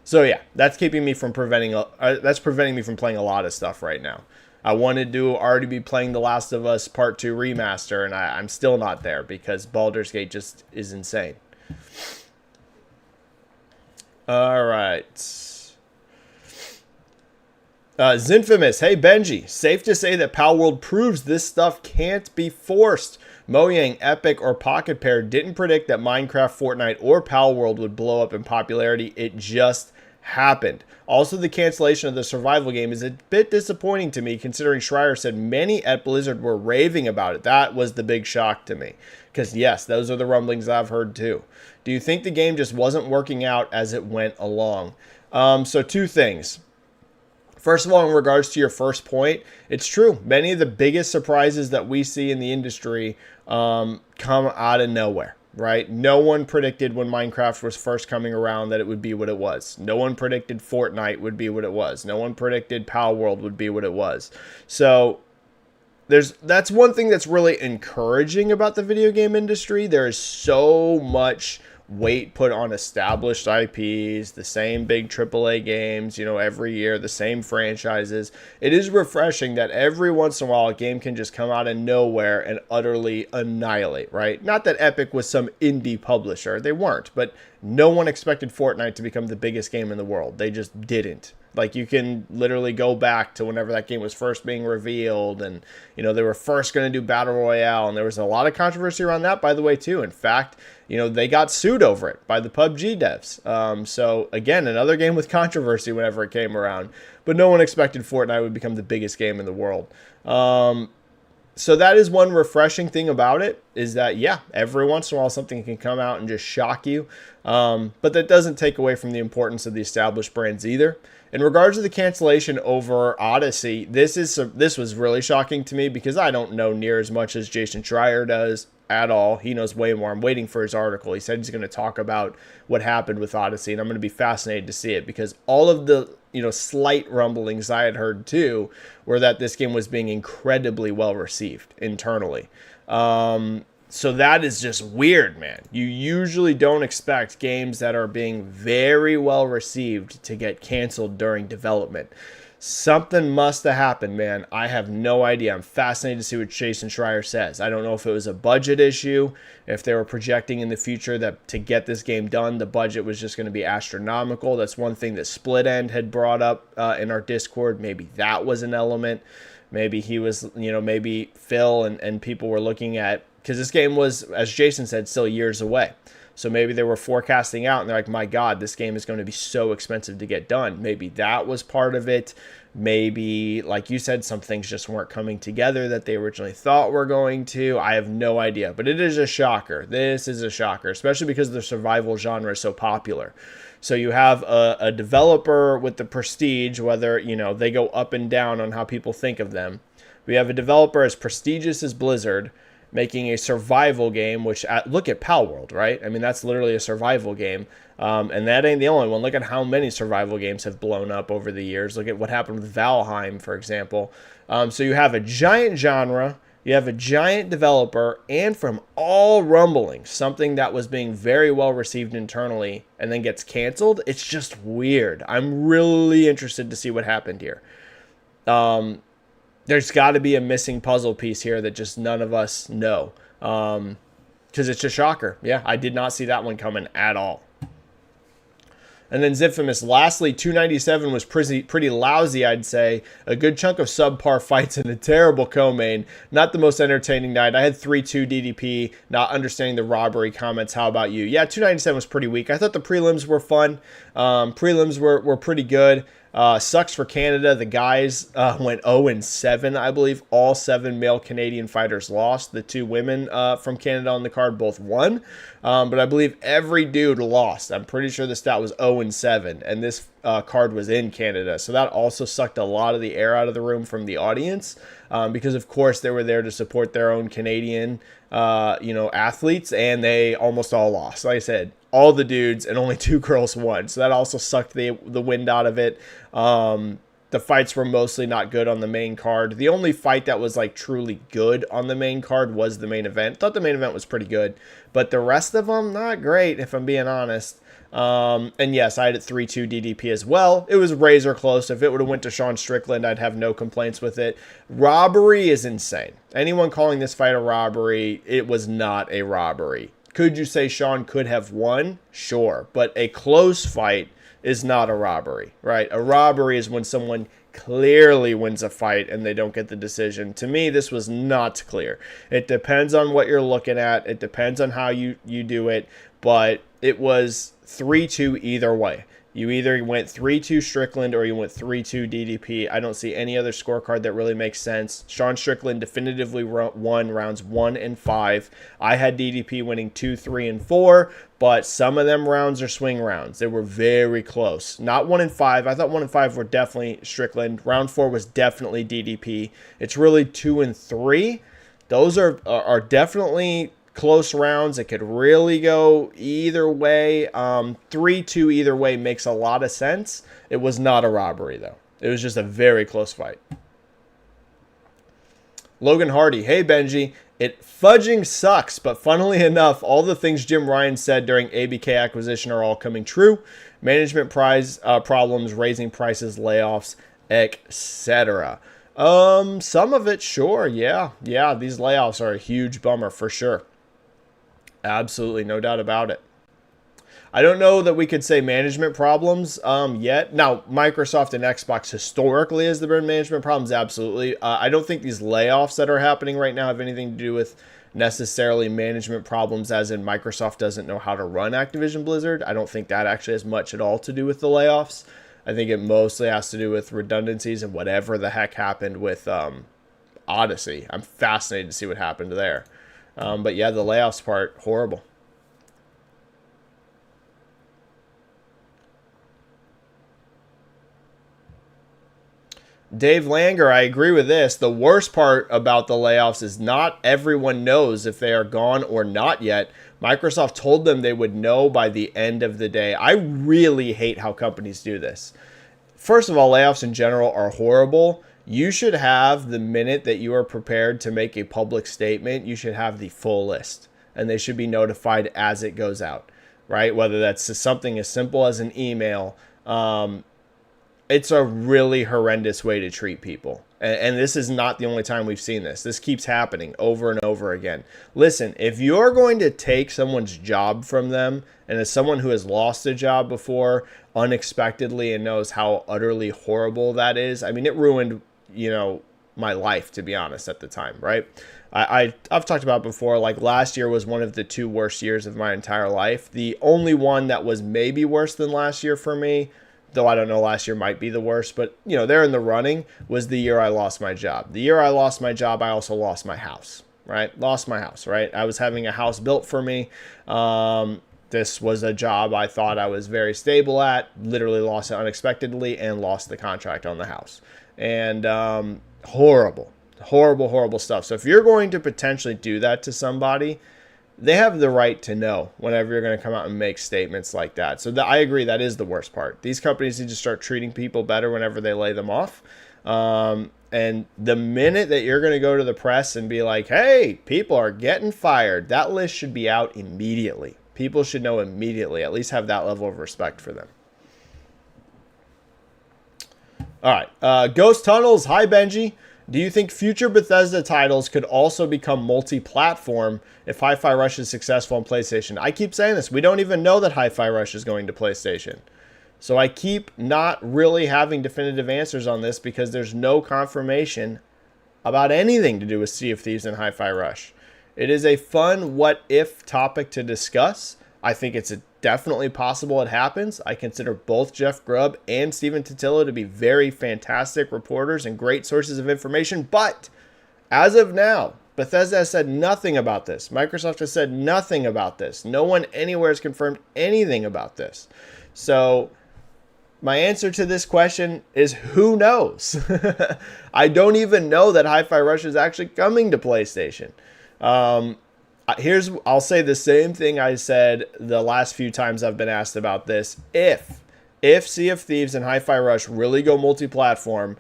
So yeah, that's preventing me from playing a lot of stuff right now. I wanted to already be playing The Last of Us Part 2 Remaster, and I'm still not there because Baldur's Gate just is insane. All right. Zinfamous, hey Benji, safe to say that Palworld proves this stuff can't be forced. Mojang, Epic, or Pocket Pair didn't predict that Minecraft, Fortnite, or Palworld would blow up in popularity. It just happened. Also, the cancellation of the survival game is a bit disappointing to me, considering Schreier said many at Blizzard were raving about it. That was the big shock to me. Because yes, those are the rumblings I've heard too. Do you think the game just wasn't working out as it went along? So two things. First of all, in regards to your first point, it's true. Many of the biggest surprises that we see in the industry come out of nowhere, right? No one predicted when Minecraft was first coming around that it would be what it was. No one predicted Fortnite would be what it was. No one predicted Palworld would be what it was. So that's one thing that's really encouraging about the video game industry. There is so much weight put on established IPs, the same big AAA games, every year, the same franchises. It is refreshing that every once in a while a game can just come out of nowhere and utterly annihilate, right? Not that Epic was some indie publisher. They weren't, but no one expected Fortnite to become the biggest game in the world. They just didn't. Like, you can literally go back to whenever that game was first being revealed, and, they were first going to do Battle Royale, and there was a lot of controversy around that, by the way, too. In fact, they got sued over it by the PUBG devs. So, again, another game with controversy whenever it came around. But no one expected Fortnite would become the biggest game in the world. So that is one refreshing thing about it, is that, yeah, every once in a while something can come out and just shock you. But that doesn't take away from the importance of the established brands either. In regards to the cancellation over Odyssey, this was really shocking to me because I don't know near as much as Jason Schreier does at all. He knows way more. I'm waiting for his article. He said he's going to talk about what happened with Odyssey, and I'm going to be fascinated to see it because all of the slight rumblings I had heard too were that this game was being incredibly well received internally. So that is just weird, man. You usually don't expect games that are being very well received to get canceled during development. Something must have happened, man. I have no idea. I'm fascinated to see what Jason Schreier says. I don't know if it was a budget issue, if they were projecting in the future that to get this game done, the budget was just going to be astronomical. That's one thing that Split End had brought up in our Discord. Maybe that was an element. Maybe he was, maybe Phil and people were looking at, because this game was, as Jason said, still years away. So maybe they were forecasting out and they're like, my God, this game is going to be so expensive to get done. Maybe that was part of it. Maybe, like you said, some things just weren't coming together that they originally thought were going to. I have no idea. But it is a shocker. This is a shocker, especially because the survival genre is so popular. So you have a developer with the prestige, whether, they go up and down on how people think of them. We have a developer as prestigious as Blizzard, making a survival game, which, look at Palworld, right? I mean, that's literally a survival game. And that ain't the only one. Look at how many survival games have blown up over the years. Look at what happened with Valheim, for example. So you have a giant genre, you have a giant developer, and from all rumblings, something that was being very well received internally and then gets canceled. It's just weird. I'm really interested to see what happened here. There's got to be a missing puzzle piece here that just none of us know. Because it's a shocker. Yeah, I did not see that one coming at all. And then Zipfamous, lastly, 297 was pretty lousy, I'd say. A good chunk of subpar fights and a terrible co-main. Not the most entertaining night. I had 3-2 DDP, not understanding the robbery comments. How about you? Yeah, 297 was pretty weak. I thought the prelims were fun. Prelims were pretty good. Sucks for Canada. The guys went 0-7, I believe. All 7 male Canadian fighters lost. The 2 women from Canada on the card both won. But I believe every dude lost. I'm pretty sure the stat was 0-7, and this card was in Canada. So that also sucked a lot of the air out of the room from the audience because, of course, they were there to support their own Canadian athletes, and they almost all lost. Like I said, all the dudes and only 2 girls won. So that also sucked the wind out of it. The fights were mostly not good on the main card. The only fight that was like truly good on the main card was the main event. Thought the main event was pretty good, but the rest of them not great, if I'm being honest. And yes, I had it 3-2 DDP as well. It was razor close. If it would have went to Sean Strickland, I'd have no complaints with it. Robbery is insane. Anyone calling this fight a robbery, it was not a robbery. Could you say Sean could have won? Sure. But a close fight is not a robbery, right? A robbery is when someone clearly wins a fight and they don't get the decision. To me, this was not clear. It depends on what you're looking at. It depends on how you do it. But it was 3-2 either way. You either went 3-2 Strickland or you went 3-2 DDP. I don't see any other scorecard that really makes sense. Sean Strickland definitively won rounds 1 and 5. I had DDP winning 2, 3, and 4, but some of them rounds are swing rounds. They were very close. Not 1 and 5. I thought 1 and 5 were definitely Strickland. Round 4 was definitely DDP. It's really 2 and 3. Those are definitely close rounds. It could really go either way. 3-2 either way makes a lot of sense. It was not a robbery, though. It was just a very close fight. Logan Hardy, hey Benji, It fudging sucks, but funnily enough, all the things Jim Ryan said during ABK acquisition are all coming true. Management problems, raising prices, layoffs, etc. Some of it, sure, yeah. These layoffs are a huge bummer for sure. Absolutely, no doubt about it. I don't know that we could say management problems yet. Now, Microsoft and Xbox historically has there been management problems? Absolutely. I don't think these layoffs that are happening right now have anything to do with necessarily management problems, as in Microsoft doesn't know how to run Activision Blizzard. I don't think that actually has much at all to do with the layoffs. I think it mostly has to do with redundancies and whatever the heck happened with Odyssey. I'm fascinated to see what happened there. But yeah, the layoffs part, horrible. Dave Langer, I agree with this. The worst part about the layoffs is not everyone knows if they are gone or not yet. Microsoft told them they would know by the end of the day. I really hate how companies do this. First of all, layoffs in general are horrible. You should have, the minute that you are prepared to make a public statement, you should have the full list. And they should be notified as it goes out, right? Whether that's something as simple as an email. It's a really horrendous way to treat people. And this is not the only time we've seen this. This keeps happening over and over again. Listen, if you're going to take someone's job from them, and as someone who has lost a job before unexpectedly and knows how utterly horrible that is, I mean, it ruined, my life, to be honest, at the time, right? I've talked about before, like last year was one of the 2 worst years of my entire life. The only one that was maybe worse than last year for me, though I don't know, last year might be the worst, but they're in the running, was the year I lost my job. The year I lost my job, I also lost my house, right? Lost my house, right? I was having a house built for me. This was a job I thought I was very stable at, literally lost it unexpectedly and lost the contract on the house. And horrible stuff. So if you're going to potentially do that to somebody, they have the right to know whenever you're going to come out and make statements like that. So I agree, that is the worst part. These companies need to start treating people better whenever they lay them off. And the minute that you're going to go to the press and be like, hey, people are getting fired, that list should be out immediately. People should know immediately, at least have that level of respect for them. All right. Ghost Tunnels. Hi, Benji. Do you think future Bethesda titles could also become multi-platform if Hi-Fi Rush is successful on PlayStation? I keep saying this. We don't even know that Hi-Fi Rush is going to PlayStation. So I keep not really having definitive answers on this because there's no confirmation about anything to do with Sea of Thieves and Hi-Fi Rush. It is a fun what-if topic to discuss. I think it's definitely possible it happens. I consider both Jeff Grubb and Steven Totillo to be very fantastic reporters and great sources of information. But as of now, Bethesda has said nothing about this. Microsoft has said nothing about this. No one anywhere has confirmed anything about this. So my answer to this question is who knows? I don't even know that Hi-Fi Rush is actually coming to PlayStation. I'll say the same thing I said the last few times I've been asked about this. If Sea of Thieves and Hi-Fi Rush really go multi-platform,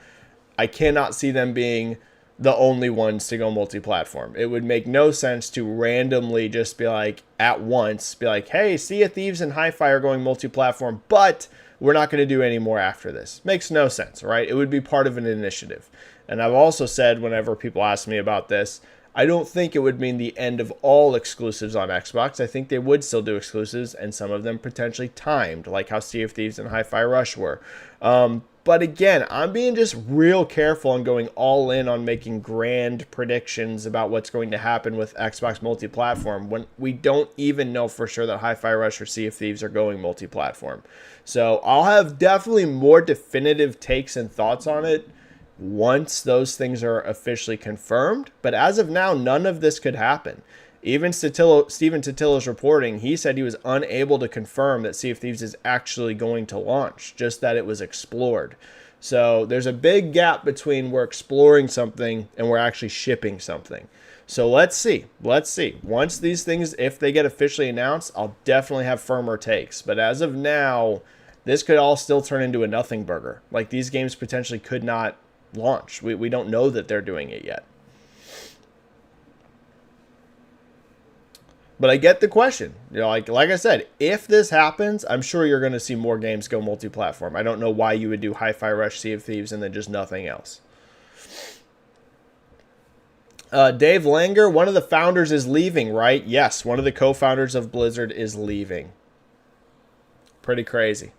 I cannot see them being the only ones to go multi-platform. It would make no sense to randomly just be like, at once, be like, hey, Sea of Thieves and Hi-Fi are going multi-platform, but we're not going to do any more after this. Makes no sense, right? It would be part of an initiative. And I've also said, whenever people ask me about this, I don't think it would mean the end of all exclusives on Xbox. I think they would still do exclusives, and some of them potentially timed, like how Sea of Thieves and Hi-Fi Rush were. But again, I'm being just real careful and going all in on making grand predictions about what's going to happen with Xbox multi-platform when we don't even know for sure that Hi-Fi Rush or Sea of Thieves are going multi-platform. So I'll have definitely more definitive takes and thoughts on it once those things are officially confirmed. But as of now, none of this could happen. Even Steven Totillo's reporting, he said he was unable to confirm that Sea of Thieves is actually going to launch, just that it was explored. So there's a big gap between we're exploring something and we're actually shipping something. So let's see. Once these things, if they get officially announced, I'll definitely have firmer takes. But as of now, this could all still turn into a nothing burger. Like, these games potentially could not launch. We don't know that they're doing it yet. But I get the question. You know, like I said, if this happens, I'm sure you're going to see more games go multi-platform. I don't know why you would do Hi-Fi Rush, Sea of Thieves, and then just nothing else. Dave Langer, one of the founders is leaving, right? Yes, one of the co-founders of Blizzard is leaving. Pretty crazy.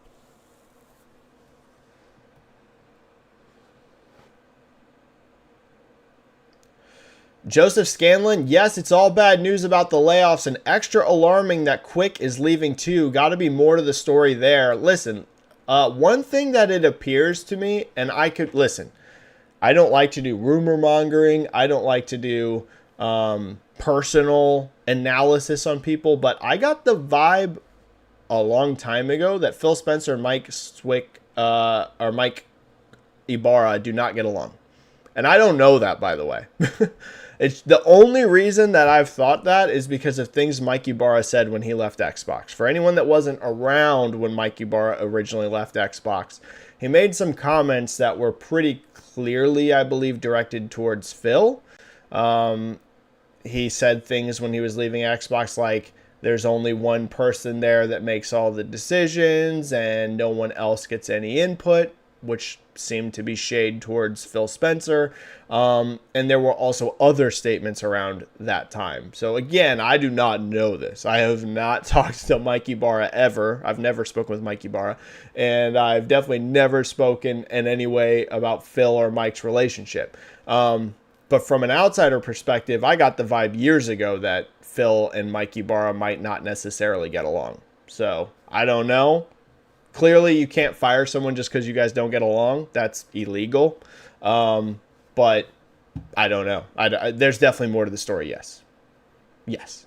Joseph Scanlon, yes, it's all bad news about the layoffs and extra alarming that Quick is leaving too. Got to be more to the story there. Listen, one thing that it appears to me, and I could, listen, I don't like to do rumor mongering. I don't like to do personal analysis on people, but I got the vibe a long time ago that Phil Spencer and Mike Swick, or Mike Ibarra do not get along. And I don't know that, by the way. It's the only reason that I've thought that is because of things Mike Ibarra said when he left Xbox. For anyone that wasn't around when Mike Ibarra originally left Xbox, he made some comments that were pretty clearly, I believe, directed towards Phil. He said things when he was leaving Xbox like, there's only one person there that makes all the decisions and no one else gets any input, which seemed to be shade towards Phil Spencer. And there were also other statements around that time. So again, I do not know this. I have not talked to Mike Ibarra ever. I've never spoken with Mike Ibarra. And I've definitely never spoken in any way about Phil or Mike's relationship. But from an outsider perspective, I got the vibe years ago that Phil and Mike Ibarra might not necessarily get along. So I don't know. Clearly, you can't fire someone just because you guys don't get along. That's illegal. But I don't know. There's definitely more to the story, yes. Yes.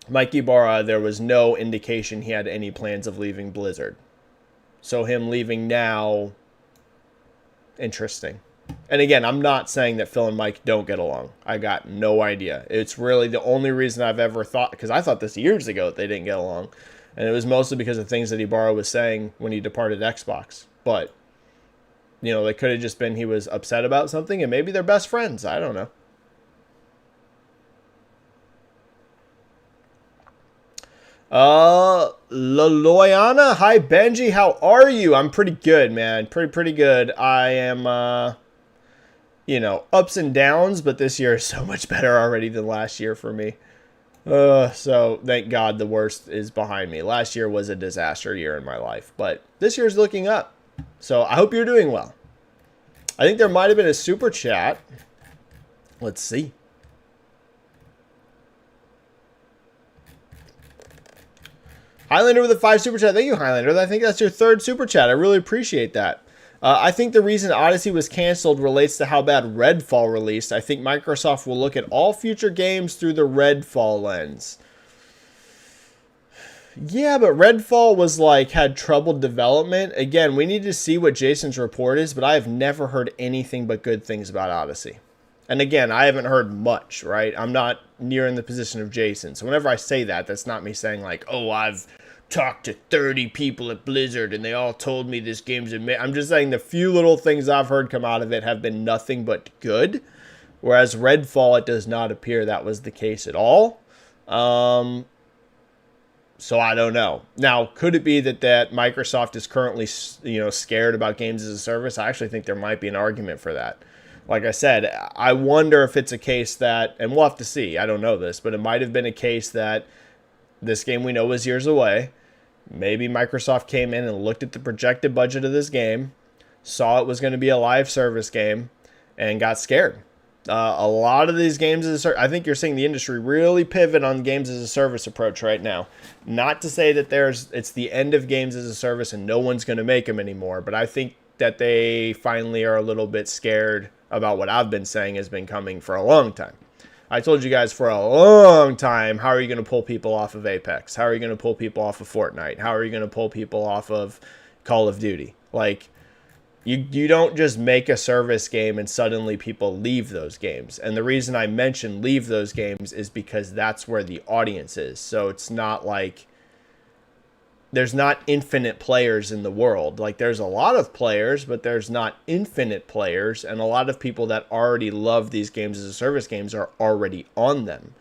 Mike Ibarra, there was no indication he had any plans of leaving Blizzard. So him leaving now, interesting. And again, I'm not saying that Phil and Mike don't get along. I got no idea. It's really the only reason I've ever thought, because I thought this years ago that they didn't get along. And it was mostly because of things that Ibarra was saying when he departed Xbox. But, you know, it could have just been he was upset about something and maybe they're best friends. I don't know. Laloyana, hi Benji, how are you? I'm pretty good, man. Pretty good. I am, you know, ups and downs, but this year is so much better already than last year for me. So thank God the worst is behind me. Last year was a disaster year in my life, but this year's looking up. So I hope you're doing well. I think there might have been a super chat. Let's see. Highlander with a 5 super chat. Thank you, Highlander. I think that's your 3rd super chat. I really appreciate that. I think the reason Odyssey was canceled relates to how bad Redfall released. I think Microsoft will look at all future games through the Redfall lens. Yeah, but Redfall was like, had troubled development. Again, we need to see what Jason's report is, but I have never heard anything but good things about Odyssey. And again, I haven't heard much, right? I'm not near in the position of Jason. So whenever I say that, that's not me saying like, oh, I've talked to 30 people at Blizzard and they all told me this game's amazing. I'm just saying the few little things I've heard come out of it have been nothing but good. Whereas Redfall, it does not appear that was the case at all. So I don't know. Now, could it be that Microsoft is currently, you know, scared about games as a service? I actually think there might be an argument for that. Like I said, I wonder if it's a case that, and we'll have to see, I don't know this, but it might have been a case that this game we know is years away. Maybe Microsoft came in and looked at the projected budget of this game, saw it was going to be a live service game, and got scared. A lot of these games as a service, I think you're seeing the industry really pivot on games as a service approach right now. Not to say that it's the end of games as a service and no one's going to make them anymore, but I think that they finally are a little bit scared about what I've been saying has been coming for a long time. I told you guys for a long time, how are you going to pull people off of Apex? How are you going to pull people off of Fortnite? How are you going to pull people off of Call of Duty? Like, you don't just make a service game and suddenly people leave those games. And the reason I mention leave those games is because that's where the audience is. So it's not like there's not infinite players in the world. Like, there's a lot of players, but there's not infinite players. And a lot of people that already love these games as a service games are already on them.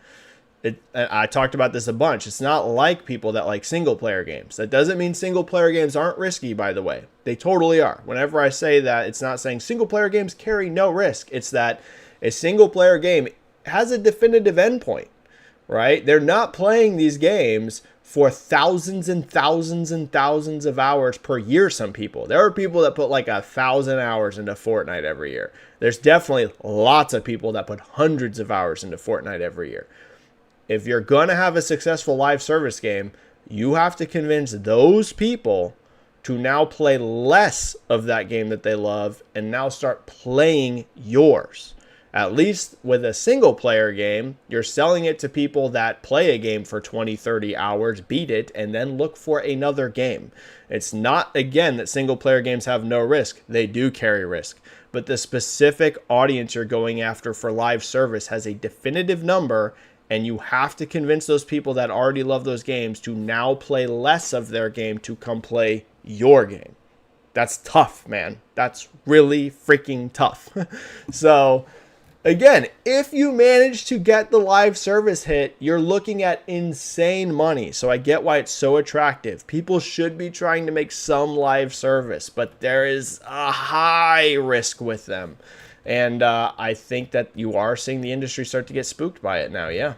I talked about this a bunch. It's not like people that like single player games. That doesn't mean single player games aren't risky, by the way. They totally are. Whenever I say that, it's not saying single player games carry no risk. It's that a single player game has a definitive endpoint, right? They're not playing these games for thousands and thousands and thousands of hours per year. Some people, there are people that put like 1,000 hours into Fortnite every year. There's definitely lots of people that put hundreds of hours into Fortnite every year. If you're going to have a successful live service game, you have to convince those people to now play less of that game that they love and now start playing yours. At least with a single player game, you're selling it to people that play a game for 20, 30 hours, beat it, and then look for another game. It's not, again, that single player games have no risk. They do carry risk. But the specific audience you're going after for live service has a definitive number, and you have to convince those people that already love those games to now play less of their game to come play your game. That's tough, man. That's really freaking tough. So, again, if you manage to get the live service hit, you're looking at insane money. So I get why it's so attractive. People should be trying to make some live service, but there is a high risk with them. And I think that you are seeing the industry start to get spooked by it now, yeah.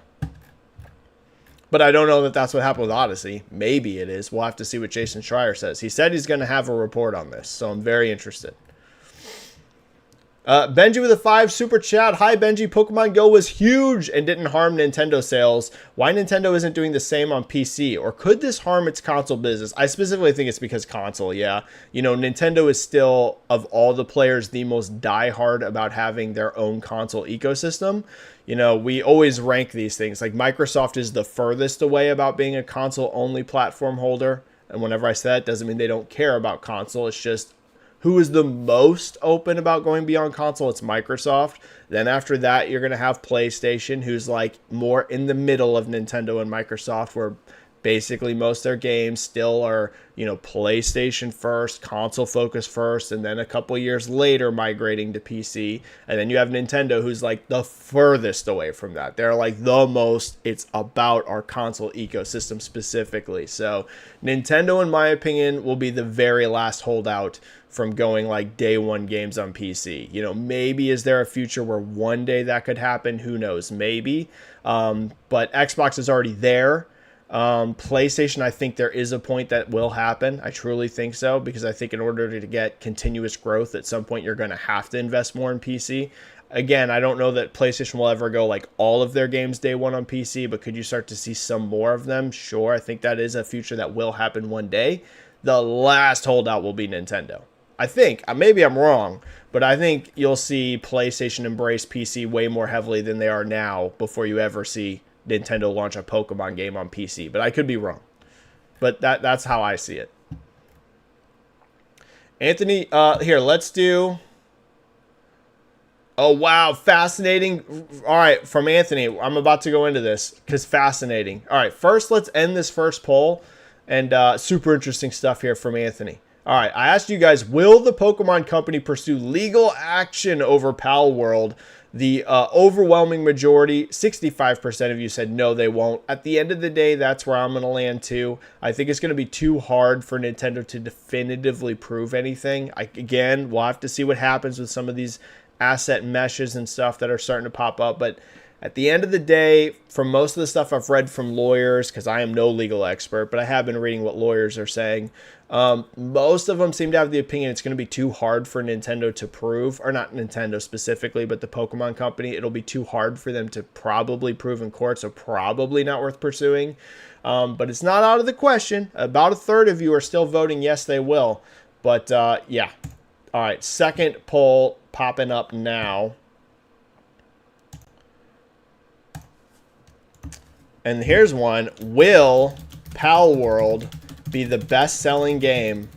But I don't know that that's what happened with Odyssey. Maybe it is. We'll have to see what Jason Schreier says. He said he's going to have a report on this, so I'm very interested. Benji with a 5 super chat. Hi, Benji. Pokemon Go was huge and didn't harm Nintendo sales. Why Nintendo isn't doing the same on PC? Or could this harm its console business? I specifically think it's because console, yeah. You know, Nintendo is still, of all the players, the most diehard about having their own console ecosystem. You know, we always rank these things. Like, Microsoft is the furthest away about being a console-only platform holder. And whenever I say that, it doesn't mean they don't care about console. It's just who is the most open about going beyond console? It's Microsoft. Then after that, you're going to have PlayStation, who's like more in the middle of Nintendo and Microsoft, where basically most of their games still are, you know, PlayStation first, console focus first, and then a couple years later migrating to PC. And then you have Nintendo, who's like the furthest away from that. They're like the most, it's about our console ecosystem specifically. So Nintendo, in my opinion, will be the very last holdout from going like day one games on PC. You know, maybe is there a future where one day that could happen? Who knows? Maybe. But Xbox is already there. PlayStation, I think there is a point that will happen. I truly think so, because I think in order to get continuous growth, at some point you're going to have to invest more in PC. Again, I don't know that PlayStation will ever go like all of their games day one on PC, but could you start to see some more of them? Sure, I think that is a future that will happen one day. The last holdout will be Nintendo. I think, maybe I'm wrong, but I think you'll see PlayStation embrace PC way more heavily than they are now before you ever see Nintendo launch a Pokemon game on PC. But I could be wrong. But that's how I see it. Anthony, here, let's do... Oh, wow, fascinating. All right, from Anthony, I'm about to go into this because fascinating. All right, first, let's end this first poll. And super interesting stuff here from Anthony. All right, I asked you guys, will the Pokemon Company pursue legal action over Palworld? The overwhelming majority, 65% of you said no, they won't. At the end of the day, that's where I'm going to land too. I think it's going to be too hard for Nintendo to definitively prove anything. Again, we'll have to see what happens with some of these asset meshes and stuff that are starting to pop up. But at the end of the day, from most of the stuff I've read from lawyers, because I am no legal expert, but I have been reading what lawyers are saying, most of them seem to have the opinion it's going to be too hard for Nintendo to prove, or not Nintendo specifically, but the Pokemon Company. It'll be too hard for them to probably prove in court, so probably not worth pursuing. But it's not out of the question. About a third of you are still voting yes, they will. But yeah. All right, second poll popping up now. And here's one. Will Palworld be the best-selling game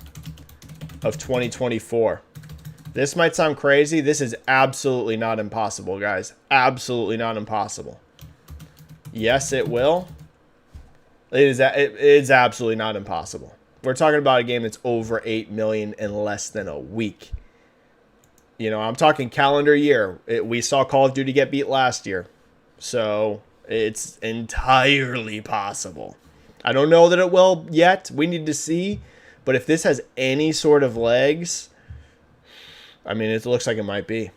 of 2024? This might sound crazy. This is absolutely not impossible, guys. Absolutely not impossible. Yes, it will. It is absolutely not impossible. We're talking about a game that's over 8 million in less than a week. You know, I'm talking calendar year. We saw Call of Duty get beat last year. So It's entirely possible. I don't know that it will yet. We need to see. But if this has any sort of legs, I mean, it looks like it might be.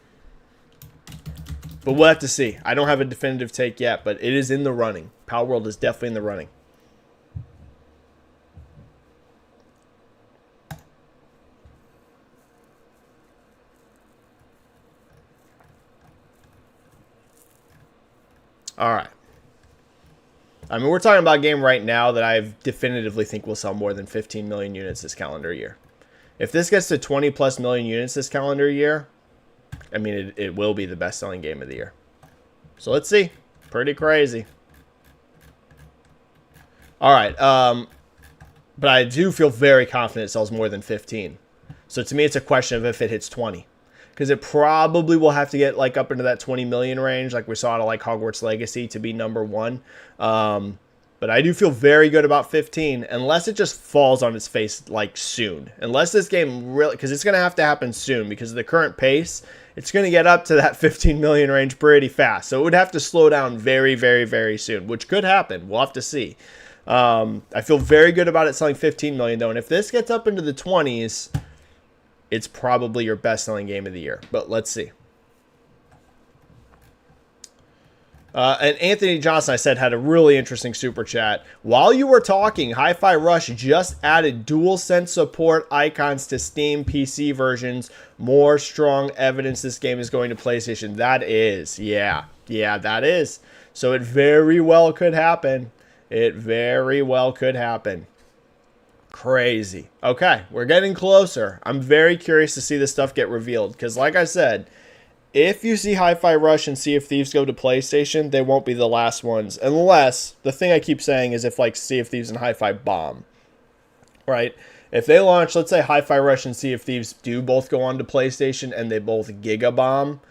But we'll have to see. I don't have a definitive take yet, but it is in the running. Palworld is definitely in the running. All right. I mean, we're talking about a game right now that I definitively think will sell more than 15 million units this calendar year. If this gets to 20 plus million units this calendar year, I mean, it will be the best-selling game of the year. So let's see. Pretty crazy. All right. But I do feel very confident it sells more than 15. So to me, it's a question of if it hits 20. Because it probably will have to get like up into that 20 million range, like we saw to like Hogwarts Legacy to be number one. But I do feel very good about 15, unless it just falls on its face like soon. Unless this game really, because it's going to have to happen soon because of the current pace, it's going to get up to that 15 million range pretty fast. So it would have to slow down very, very, very soon, which could happen. We'll have to see. I feel very good about it selling 15 million though. And if this gets up into the 20s, it's probably your best-selling game of the year. But let's see. And Anthony Johnson, I said, had a really interesting super chat. While you were talking, Hi-Fi Rush just added DualSense support icons to Steam PC versions. More strong evidence this game is going to PlayStation. That is. Yeah, that is. So it very well could happen. It very well could happen. Crazy. Okay, we're getting closer. I'm very curious to see this stuff get revealed. Because like I said, if you see Hi-Fi Rush and Sea of Thieves go to PlayStation, they won't be the last ones. Unless, the thing I keep saying is if like Sea of Thieves and Hi-Fi bomb. Right? If they launch, let's say Hi-Fi Rush and Sea of Thieves do both go on to PlayStation and they both giga bomb,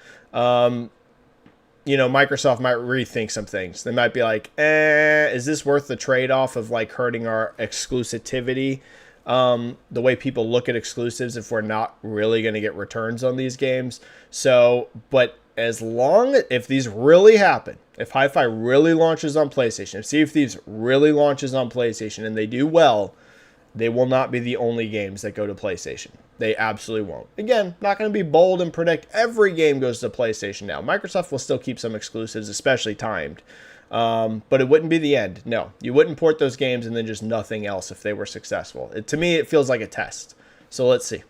you know, Microsoft might rethink some things. They might be like, is this worth the trade-off of like hurting our exclusivity? The way people look at exclusives if we're not really going to get returns on these games. So, but as long as, if these really happen, if Hi-Fi really launches on PlayStation, if Sea of Thieves really launches on PlayStation and they do well, they will not be the only games that go to PlayStation. They absolutely won't. Again, not going to be bold and predict every game goes to PlayStation now. Microsoft will still keep some exclusives, especially timed. But it wouldn't be the end. No, you wouldn't port those games and then just nothing else if they were successful. To me, it feels like a test. So let's see.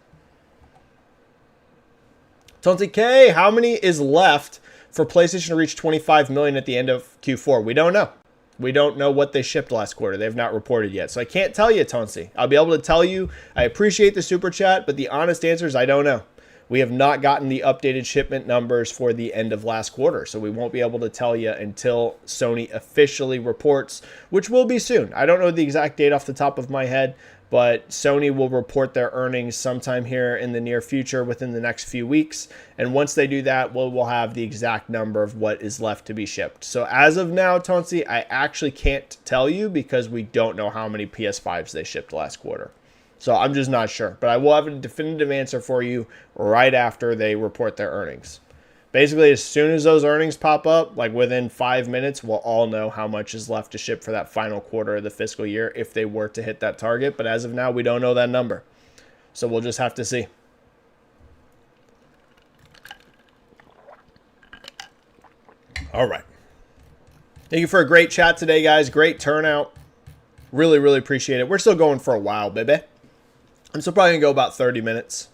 Tonti K, how many is left for PlayStation to reach 25 million at the end of Q4? We don't know. We don't know what they shipped last quarter. They've not reported yet. So I can't tell you, Tonsi. I'll be able to tell you, I appreciate the super chat, but the honest answer is I don't know. We have not gotten the updated shipment numbers for the end of last quarter, so we won't be able to tell you until Sony officially reports, which will be soon. I don't know the exact date off the top of my head, but Sony will report their earnings sometime here in the near future within the next few weeks. And once they do that, we'll have the exact number of what is left to be shipped. So as of now, Tonsi, I actually can't tell you because we don't know how many PS5s they shipped last quarter. So I'm just not sure. But I will have a definitive answer for you right after they report their earnings. Basically, as soon as those earnings pop up, like within 5 minutes, we'll all know how much is left to ship for that final quarter of the fiscal year if they were to hit that target. But as of now, we don't know that number. So we'll just have to see. All right. Thank you for a great chat today, guys. Great turnout. Really, really appreciate it. We're still going for a while, baby. I'm still probably going to go about 30 minutes.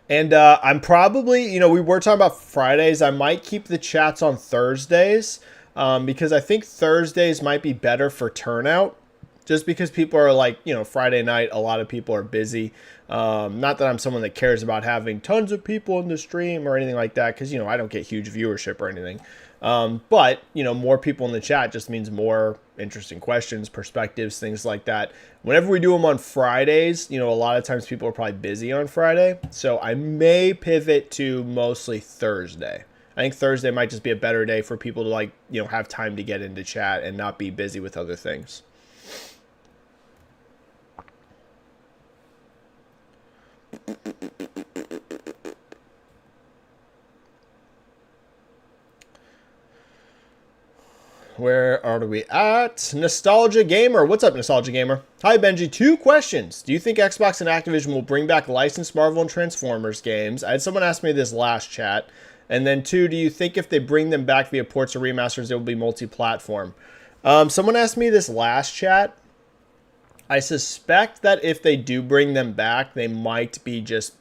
And I'm probably, you know, we were talking about Fridays. I might keep the chats on Thursdays because I think Thursdays might be better for turnout. Just because people are like, you know, Friday night, a lot of people are busy. Not that I'm someone that cares about having tons of people in the stream or anything like that because, you know, I don't get huge viewership or anything. But, you know, more people in the chat just means more interesting questions, perspectives, things like that. Whenever we do them on Fridays, you know, a lot of times people are probably busy on Friday. So I may pivot to mostly Thursday. I think Thursday might just be a better day for people to, like, you know, have time to get into chat and not be busy with other things. Where are we at? Nostalgia Gamer. What's up, Nostalgia Gamer? Hi, Benji. 2 questions. Do you think Xbox and Activision will bring back licensed Marvel and Transformers games? I had someone ask me this last chat. And then 2, do you think if they bring them back via ports or remasters, it will be multi-platform? Someone asked me this last chat. I suspect that if they do bring them back, they might be just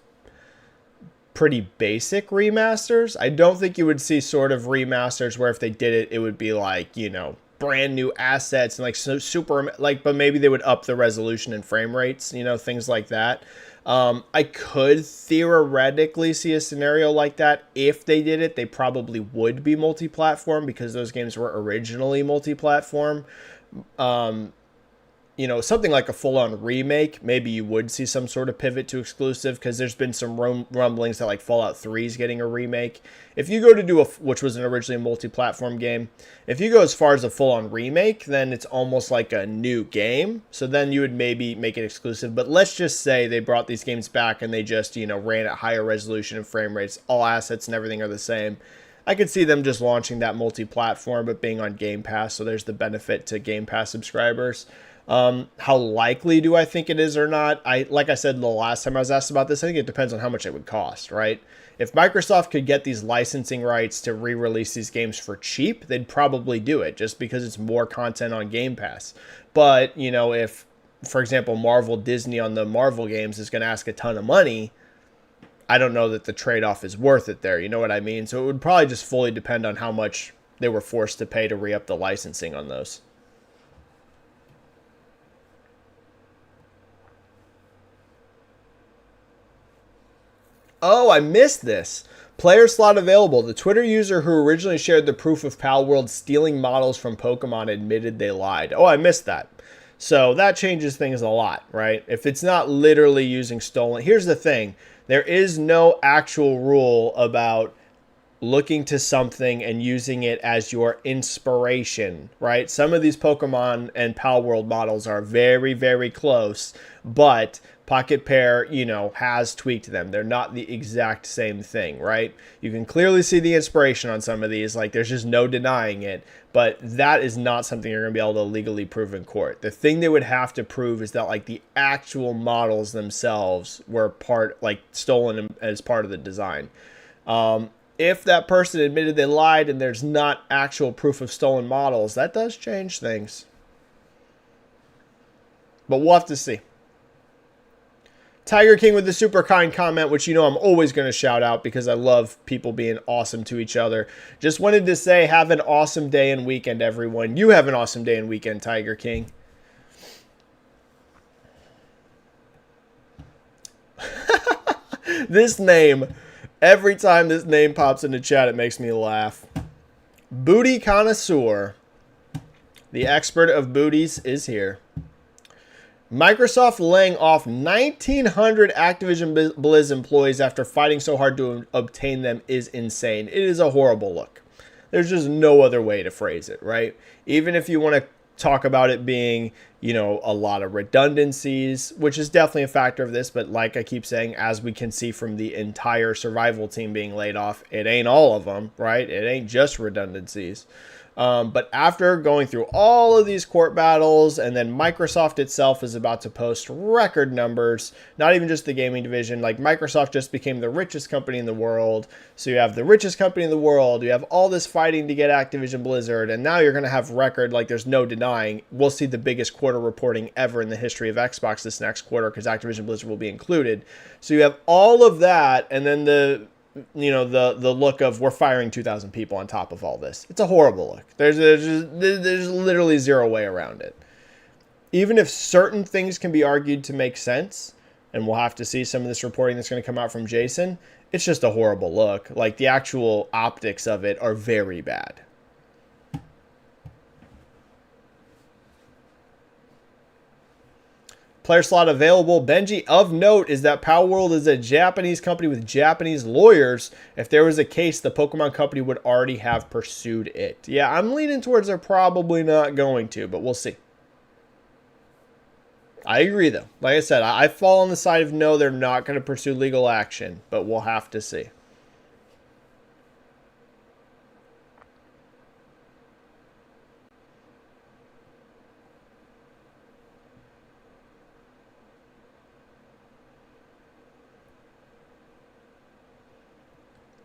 pretty basic remasters. I don't think you would see sort of remasters where if they did it, it would be like, you know, brand new assets and like super, like, but maybe they would up the resolution and frame rates, you know, things like that. I could theoretically see a scenario like that. If they did it, they probably would be multi-platform because those games were originally multi-platform. You know, something like a full-on remake, maybe you would see some sort of pivot to exclusive because there's been some rumblings that like Fallout 3 is getting a remake. If you go to do which was an originally multi-platform game, if you go as far as a full-on remake, then it's almost like a new game. So then you would maybe make it exclusive. But let's just say they brought these games back and they just, you know, ran at higher resolution and frame rates. All assets and everything are the same. I could see them just launching that multi-platform, but being on Game Pass. So there's the benefit to Game Pass subscribers. How likely do I think it is or not? Like I said the last time I was asked about this, I think it depends on how much it would cost, right? If Microsoft could get these licensing rights to re-release these games for cheap, they'd probably do it just because it's more content on Game Pass. But, you know, if, for example, Disney on the Marvel games is going to ask a ton of money, I don't know that the trade-off is worth it there. You know what I mean? So it would probably just fully depend on how much they were forced to pay to re-up the licensing on those. Oh, I missed this. Player slot available. The Twitter user who originally shared the proof of Palworld stealing models from Pokemon admitted they lied. Oh, I missed that. So that changes things a lot, right? If it's not literally using stolen... Here's the thing. There is no actual rule about looking to something and using it as your inspiration, right? Some of these Pokemon and Palworld models are very, very close, but Pocket Pair, you know, has tweaked them. They're not the exact same thing, right? You can clearly see the inspiration on some of these, like there's just no denying it, but that is not something you're going to be able to legally prove in court. The thing they would have to prove is that like the actual models themselves were stolen as part of the design. If that person admitted they lied and there's not actual proof of stolen models, that does change things. But we'll have to see. Tiger King with the super kind comment, which you know I'm always going to shout out because I love people being awesome to each other. Just wanted to say have an awesome day and weekend, everyone. You have an awesome day and weekend, Tiger King. This name, every time this name pops into chat, it makes me laugh. Booty Connoisseur, the expert of booties, is here. Microsoft laying off 1,900 Activision Blizz employees after fighting so hard to obtain them is insane. It is a horrible look. There's just no other way to phrase it, right? Even if you want to talk about it being, you know, a lot of redundancies, which is definitely a factor of this, but like I keep saying, as we can see from the entire survival team being laid off, it ain't all of them, right? It ain't just redundancies. But after going through all of these court battles, and then Microsoft itself is about to post record numbers, not even just the gaming division, like Microsoft just became the richest company in the world. So you have the richest company in the world, you have all this fighting to get Activision Blizzard, and now you're going to have record, like there's no denying, we'll see the biggest quarter reporting ever in the history of Xbox this next quarter because Activision Blizzard will be included. So you have all of that, and then the look of we're firing 2,000 people on top of all this. It's a horrible look. There's literally zero way around it. Even if certain things can be argued to make sense, and we'll have to see some of this reporting that's going to come out from Jason, it's just a horrible look. Like the actual optics of it are very bad. Player slot available. Benji, of note is that Palworld is a Japanese company with Japanese lawyers. If there was a case, the Pokemon company would already have pursued it. Yeah, I'm leaning towards they're probably not going to, but we'll see. I agree, though. Like I said, I fall on the side of no, they're not going to pursue legal action, but we'll have to see.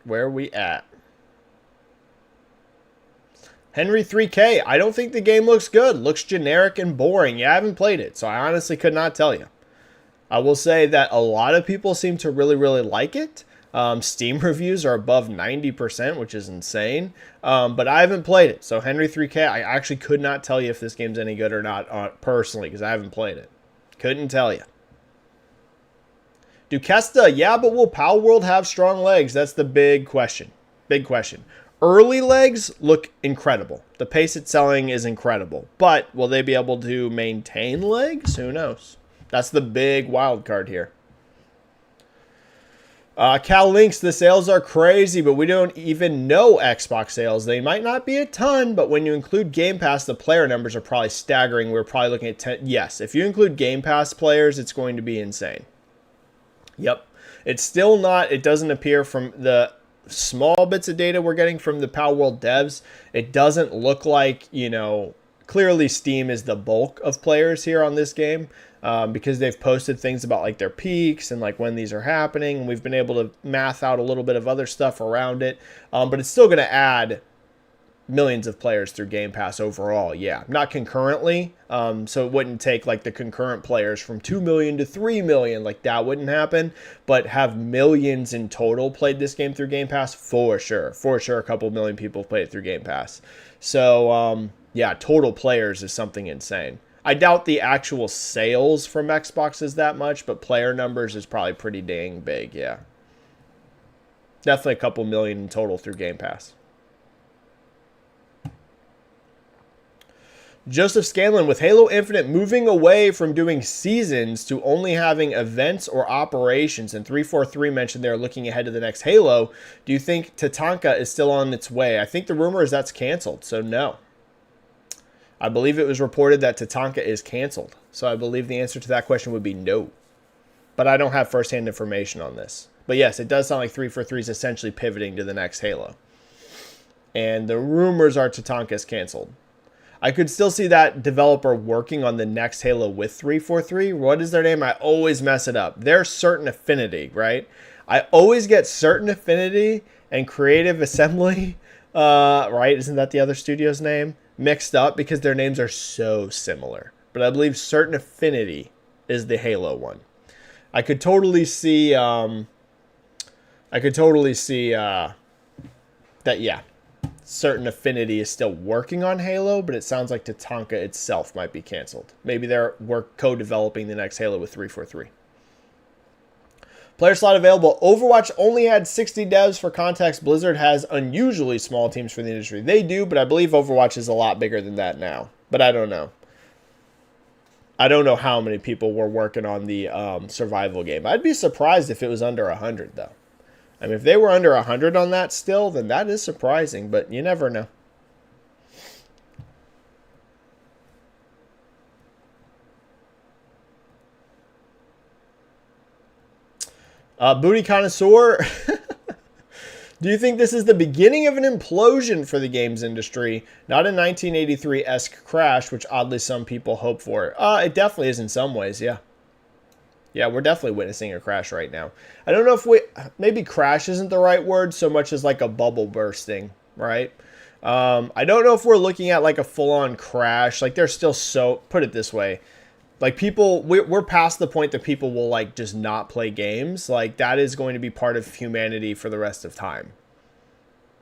Where are we at? Henry 3K, I don't think the game looks good. Looks generic and boring. Yeah, I haven't played it, so I honestly could not tell you. I will say that a lot of people seem to really, really like it. Steam reviews are above 90%, which is insane. But I haven't played it. So Henry 3K, I actually could not tell you if this game's any good or not personally, because I haven't played it. Couldn't tell you. Duquesta, yeah, but will Palworld have strong legs? That's the big question. Big question. Early legs look incredible. The pace it's selling is incredible. But will they be able to maintain legs? Who knows? That's the big wild card here. Cal Links, the sales are crazy, but we don't even know Xbox sales. They might not be a ton, but when you include Game Pass, the player numbers are probably staggering. We're probably looking at 10. Yes, if you include Game Pass players, it's going to be insane. Yep. It's still not, it doesn't appear from the small bits of data we're getting from the Palworld devs. It doesn't look like, clearly Steam is the bulk of players here on this game. Because they've posted things about like their peaks and like when these are happening. And we've been able to math out a little bit of other stuff around it. But it's still going to add millions of players through Game Pass overall. Yeah, not concurrently. So it wouldn't take like the concurrent players from 2 million to 3 million. Like that wouldn't happen. But have millions in total played this game through Game Pass? For sure. For sure, a couple million people have played it through Game Pass. So, yeah, total players is something insane. I doubt the actual sales from Xbox is that much, but player numbers is probably pretty dang big, yeah. Definitely a couple million in total through Game Pass. Joseph Scanlon, with Halo Infinite moving away from doing seasons to only having events or operations, and 343 mentioned they're looking ahead to the next Halo, do you think Tatanka is still on its way? I think the rumor is that's canceled, so no. I believe it was reported that Tatanka is canceled. So I believe the answer to that question would be no. But I don't have firsthand information on this. But yes, it does sound like 343 is essentially pivoting to the next Halo. And the rumors are Tatanka is canceled. I could still see that developer working on the next Halo with 343. What is their name? I always mess it up. They're Certain Affinity, right? I always get Certain Affinity and Creative Assembly, right? Isn't that the other studio's name? Mixed up because their names are so similar. But I believe Certain Affinity is the Halo one. I could totally see that, yeah, Certain Affinity is still working on Halo, but it sounds like Tatanka itself might be canceled. Maybe they're co-developing the next Halo with 343. Player slot available. Overwatch only had 60 devs. For context, Blizzard has unusually small teams for the industry. They do, but I believe Overwatch is a lot bigger than that now. But I don't know. I don't know how many people were working on the survival game. I'd be surprised if it was under 100, though. I mean, if they were under 100 on that still, then that is surprising, but you never know. Booty Connoisseur, do you think this is the beginning of an implosion for the games industry? Not a 1983-esque crash, which oddly some people hope for. It definitely is in some ways, yeah. Yeah, we're definitely witnessing a crash right now. I don't know if maybe crash isn't the right word so much as like a bubble bursting, right? I don't know if we're looking at like a full-on crash. Like there's still put it this way. Like people, we're past the point that people will like just not play games. Like that is going to be part of humanity for the rest of time.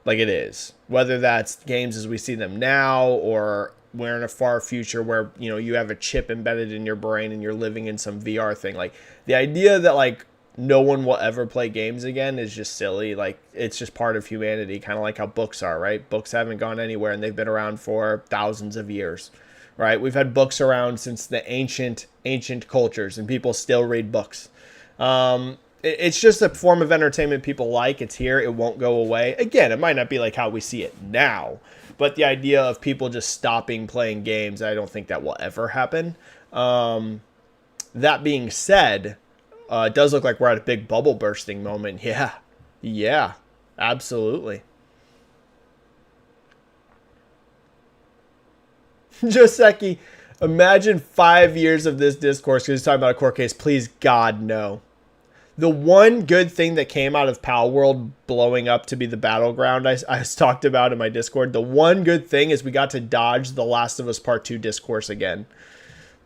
Like it is. Whether that's games as we see them now or we're in a far future where, you have a chip embedded in your brain and you're living in some VR thing. Like the idea that like no one will ever play games again is just silly. Like it's just part of humanity, kind of like how books are, right? Books haven't gone anywhere and they've been around for thousands of years. Right, we've had books around since the ancient cultures, and people still read books. It's just a form of entertainment people like. It's here. It won't go away. Again, it might not be like how we see it now, but the idea of people just stopping playing games, I don't think that will ever happen. That being said, it does look like we're at a big bubble bursting moment. Yeah, absolutely. Joseki, imagine 5 years of this discourse because he's talking about a court case. Please, God, no. The one good thing that came out of Palworld blowing up to be the battleground I talked about in my Discord, the one good thing is we got to dodge the Last of Us Part 2 discourse again.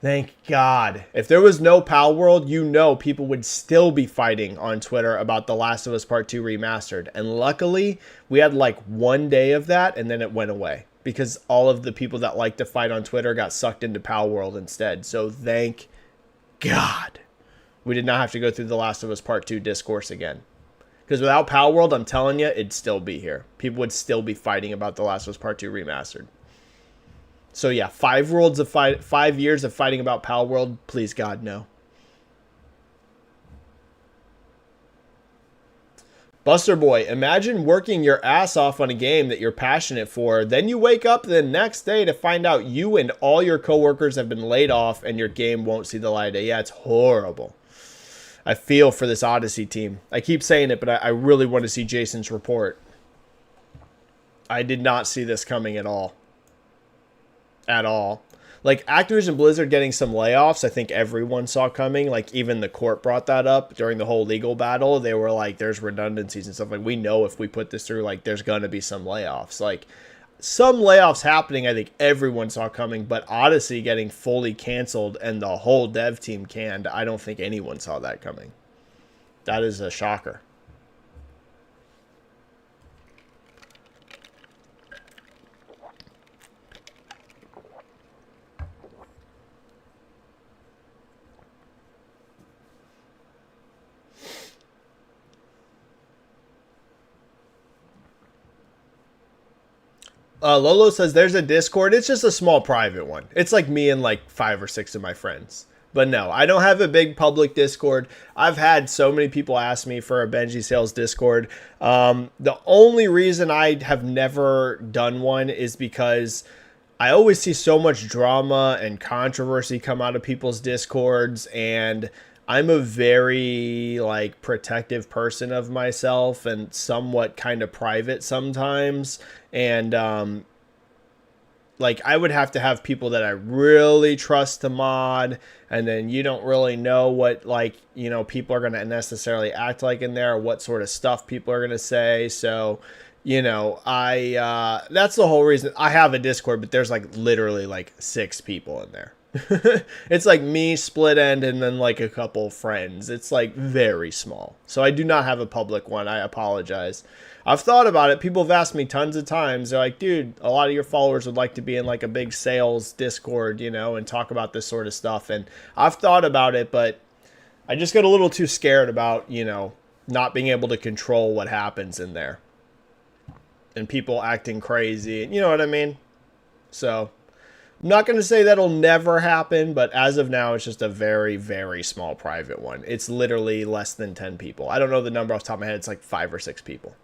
Thank God. If there was no Palworld, you know people would still be fighting on Twitter about The Last of Us Part 2 Remastered. And luckily, we had like one day of that, and then it went away. Because all of the people that like to fight on Twitter got sucked into Palworld instead. So thank God we did not have to go through The Last of Us Part 2 discourse again. Because without Palworld, I'm telling you, it'd still be here. People would still be fighting about The Last of Us Part 2 Remastered. So yeah, 5 years of fighting about Palworld, please God, no. Buster Boy, imagine working your ass off on a game that you're passionate for, then you wake up the next day to find out you and all your coworkers have been laid off and your game won't see the light of day. Yeah, it's horrible. I feel for this Odyssey team. I keep saying it, but I really want to see Jason's report. I did not see this coming at all. At all. Like, Activision Blizzard getting some layoffs, I think everyone saw coming. Like, even the court brought that up during the whole legal battle. They were like, there's redundancies and stuff. Like, we know if we put this through, like, there's going to be some layoffs. Like, some layoffs happening, I think everyone saw coming. But Odyssey getting fully canceled and the whole dev team canned, I don't think anyone saw that coming. That is a shocker. Lolo says there's a Discord. It's just a small private one. It's like me and like 5 or 6 of my friends. But no, I don't have a big public Discord. I've had so many people ask me for a Benji-Sales Discord. The only reason I have never done one is because I always see so much drama and controversy come out of people's Discords, and I'm a very like protective person of myself and somewhat kind of private sometimes. And like I would have to have people that I really trust to mod, and then you don't really know what, like, you know, people are going to necessarily act like in there, or what sort of stuff people are going to say. So, you know, that's the whole reason I have a Discord, but there's like literally like 6 people in there. It's like me, Split End, and then like a couple friends. It's like very small. So I do not have a public one. I apologize. I've thought about it. People have asked me tons of times. They're like, dude, a lot of your followers would like to be in like a big sales Discord, you know, and talk about this sort of stuff. And I've thought about it, but I just get a little too scared about, you know, not being able to control what happens in there. And people acting crazy. You know what I mean? So I'm not going to say that'll never happen, but as of now, it's just a very, very small private one. It's literally less than 10 people. I don't know the number off the top of my head. It's like 5 or 6 people.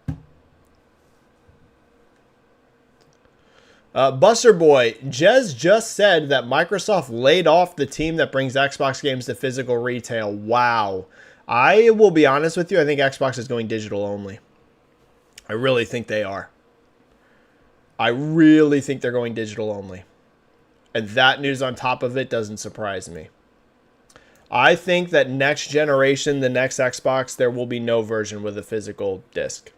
Buster Boy, Jez just said that Microsoft laid off the team that brings Xbox games to physical retail. Wow. I will be honest with you. I think Xbox is going digital only. I really think they are. I really think they're going digital only. And that news on top of it doesn't surprise me. I think that next generation, the next Xbox, there will be no version with a physical disc.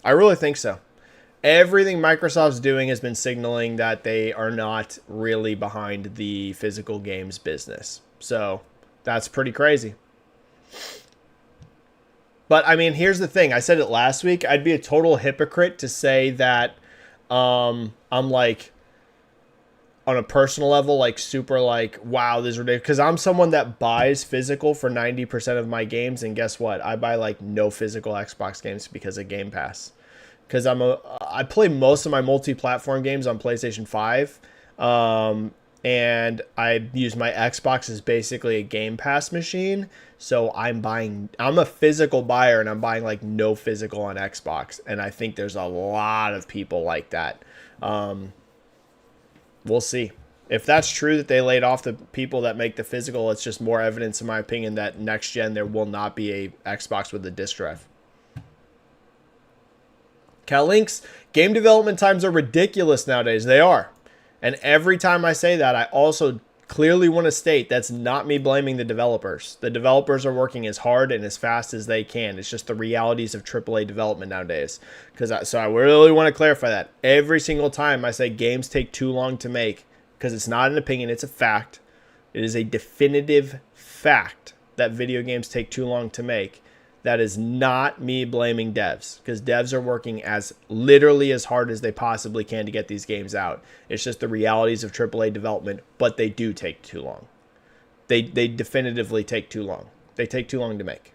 I really think so. Everything Microsoft's doing has been signaling that they are not really behind the physical games business. So that's pretty crazy. But I mean, here's the thing. I said it last week. I'd be a total hypocrite to say that I'm like, on a personal level, like super like, wow, this is ridiculous. Because I'm someone that buys physical for 90% of my games. And guess what? I buy like no physical Xbox games because of Game Pass. Because I play most of my multi-platform games on PlayStation 5. And I use my Xbox as basically a Game Pass machine. So I'm a physical buyer, and I'm buying like no physical on Xbox. And I think there's a lot of people like that. We'll see. If that's true that they laid off the people that make the physical, it's just more evidence, in my opinion, that next gen there will not be a Xbox with a disc drive. Links, game development times are ridiculous nowadays. They are. And every time I say that, I also clearly want to state that's not me blaming the developers. The developers are working as hard and as fast as they can. It's just the realities of AAA development nowadays. So I really want to clarify that. Every single time I say games take too long to make, because it's not an opinion, it's a fact. It is a definitive fact that video games take too long to make. That is not me blaming devs, because devs are working as literally as hard as they possibly can to get these games out. It's just the realities of AAA development, but they do take too long. They definitively take too long. They take too long to make.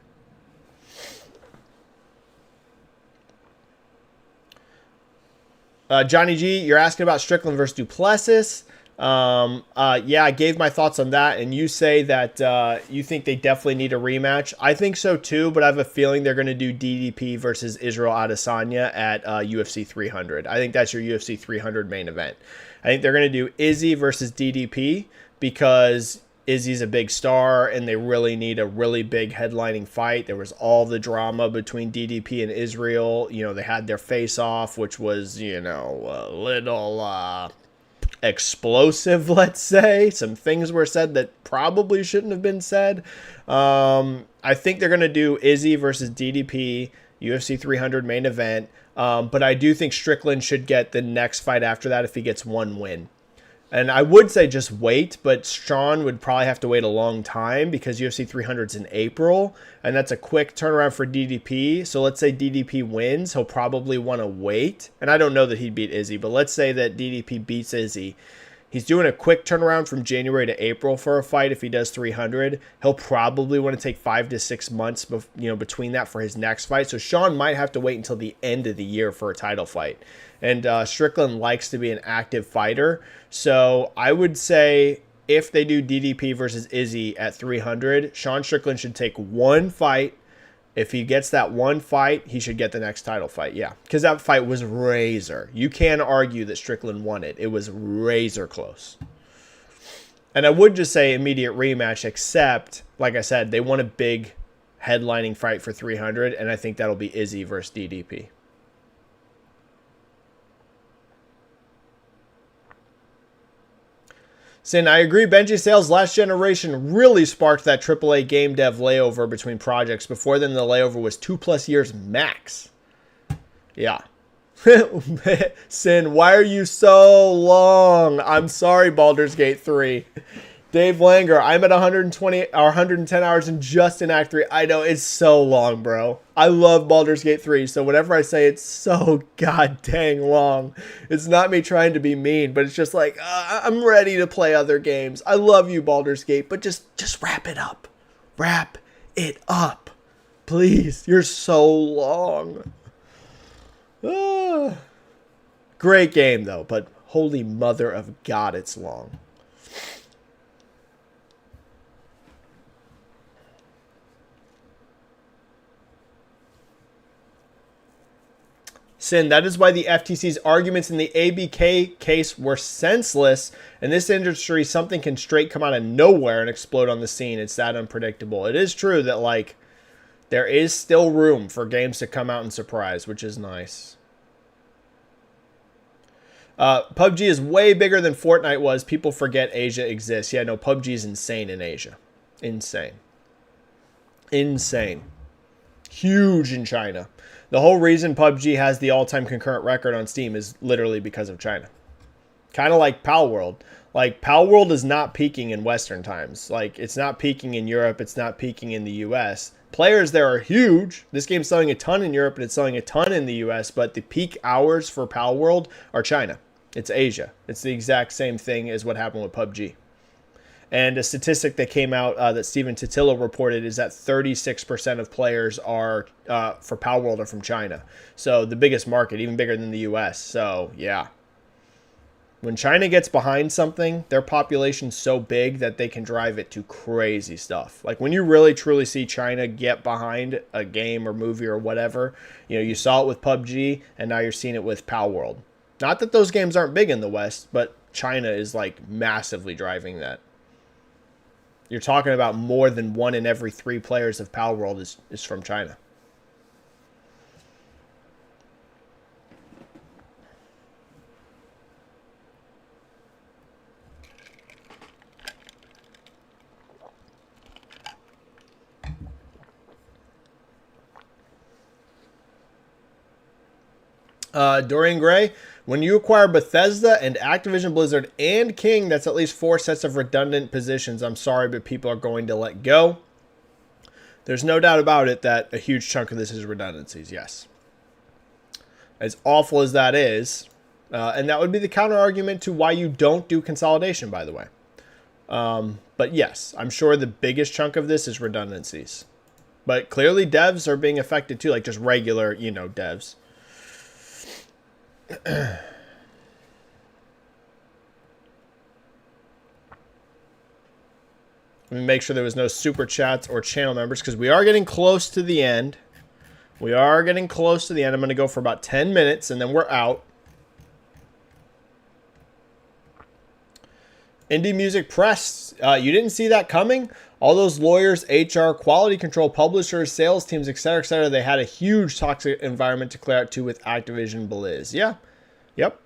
Johnny G, you're asking about Strickland versus Duplessis. Yeah, I gave my thoughts on that, and you say that you think they definitely need a rematch. I think so too, but I have a feeling they're going to do DDP versus Israel Adesanya at UFC 300. I think that's your UFC 300 main event. I think they're going to do Izzy versus DDP because Izzy's a big star, and they really need a really big headlining fight. There was all the drama between DDP and Israel. You know, they had their face-off, which was, you know, a little explosive, let's say. Some things were said that probably shouldn't have been said. I think they're going to do Izzy versus DDP, UFC 300 main event. But I do think Strickland should get the next fight after that if he gets one win. And I would say just wait, but Sean would probably have to wait a long time because UFC 300 is in April, and that's a quick turnaround for DDP. So let's say DDP wins, he'll probably want to wait. And I don't know that he'd beat Izzy, but let's say that DDP beats Izzy. He's doing a quick turnaround from January to April for a fight if he does 300. He'll probably want to take 5 to 6 months between that for his next fight. So Sean might have to wait until the end of the year for a title fight. And Strickland likes to be an active fighter. So I would say if they do DDP versus Izzy at 300, Sean Strickland should take one fight. If he gets that one fight, he should get the next title fight. Yeah, because that fight was razor. You can't argue that Strickland won it. It was razor close. And I would just say immediate rematch, except, like I said, they want a big headlining fight for 300, and I think that'll be Izzy versus DDP. Sin, I agree. Benji-Sales last generation really sparked that AAA game dev layover between projects. Before then, the layover was 2+ years max. Yeah. Sin, why are you so long? I'm sorry, Baldur's Gate 3. Dave Langer, I'm at 120 or 110 hours and just in Act 3. I know, it's so long, bro. I love Baldur's Gate 3, so whenever I say it's so god dang long, it's not me trying to be mean, but it's just like, I'm ready to play other games. I love you, Baldur's Gate, but just wrap it up. Wrap it up. Please, you're so long. Great game, though, but holy mother of God, it's long. Sin, that is why the FTC's arguments in the ABK case were senseless. In this industry, something can straight come out of nowhere and explode on the scene. It's that unpredictable. It is true that, like, there is still room for games to come out and surprise, which is nice. PUBG is way bigger than Fortnite was. People forget Asia exists. Yeah, no, PUBG is insane in Asia. Insane. Insane. Huge in China. The whole reason PUBG has the all-time concurrent record on Steam is literally because of China. Kind of like Palworld. Like, Palworld is not peaking in Western times. Like, it's not peaking in Europe. It's not peaking in the US. Players there are huge. This game's selling a ton in Europe and it's selling a ton in the US, but the peak hours for Palworld are China. It's Asia. It's the exact same thing as what happened with PUBG. And a statistic that came out that Steven Totillo reported is that 36% of players are for Palworld are from China. So the biggest market, even bigger than the US. So yeah. When China gets behind something, their population's so big that they can drive it to crazy stuff. Like when you really truly see China get behind a game or movie or whatever, you know, you saw it with PUBG and now you're seeing it with Palworld. Not that those games aren't big in the West, but China is like massively driving that. You're talking about more than 1 in every 3 players of Palworld is from China. Dorian Gray, when you acquire Bethesda and Activision Blizzard and King, that's at least 4 sets of redundant positions. I'm sorry, but people are going to let go. There's no doubt about it that a huge chunk of this is redundancies, yes. As awful as that is, and that would be the counter argument to why you don't do consolidation, by the way. But yes, I'm sure the biggest chunk of this is redundancies. But clearly devs are being affected too, like just regular, devs. Let me make sure there was no super chats or channel members because we are getting close to the end. I'm going to go for about 10 minutes and then we're out. Indie Music Press, you didn't see that coming? All those lawyers, HR, quality control, publishers, sales teams, etc., they had a huge toxic environment to clear out too with Activision Blizz. Yeah. Yep.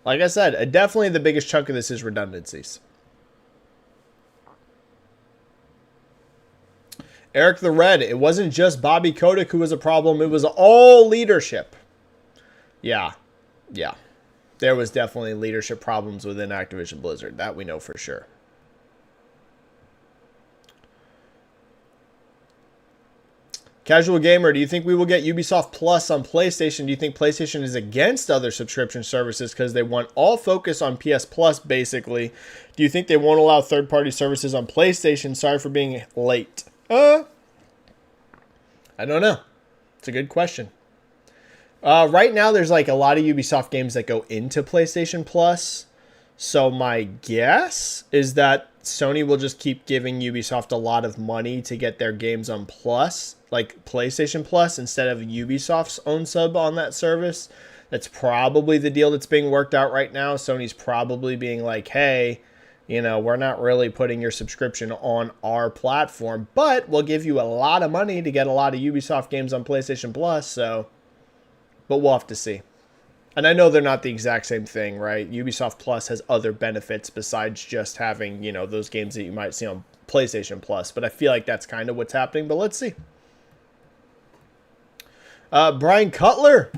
Like I said, definitely the biggest chunk of this is redundancies. Eric the Red, it wasn't just Bobby Kotick who was a problem. It was all leadership. Yeah. There was definitely leadership problems within Activision Blizzard. That we know for sure. Casual Gamer, do you think we will get Ubisoft Plus on PlayStation? Do you think PlayStation is against other subscription services because they want all focus on PS Plus, basically? Do you think they won't allow third-party services on PlayStation? Sorry for being late. I don't know. It's a good question. Right now, there's like a lot of Ubisoft games that go into PlayStation Plus. So my guess is that Sony will just keep giving Ubisoft a lot of money to get their games on Plus, like PlayStation Plus, instead of Ubisoft's own sub on that service. That's probably the deal that's being worked out right now. Sony's probably being like, hey, we're not really putting your subscription on our platform, but we'll give you a lot of money to get a lot of Ubisoft games on PlayStation Plus. But we'll have to see. And I know they're not the exact same thing, right? Ubisoft Plus has other benefits besides just having, those games that you might see on PlayStation Plus. But I feel like that's kind of what's happening. But let's see. Brian Cutler.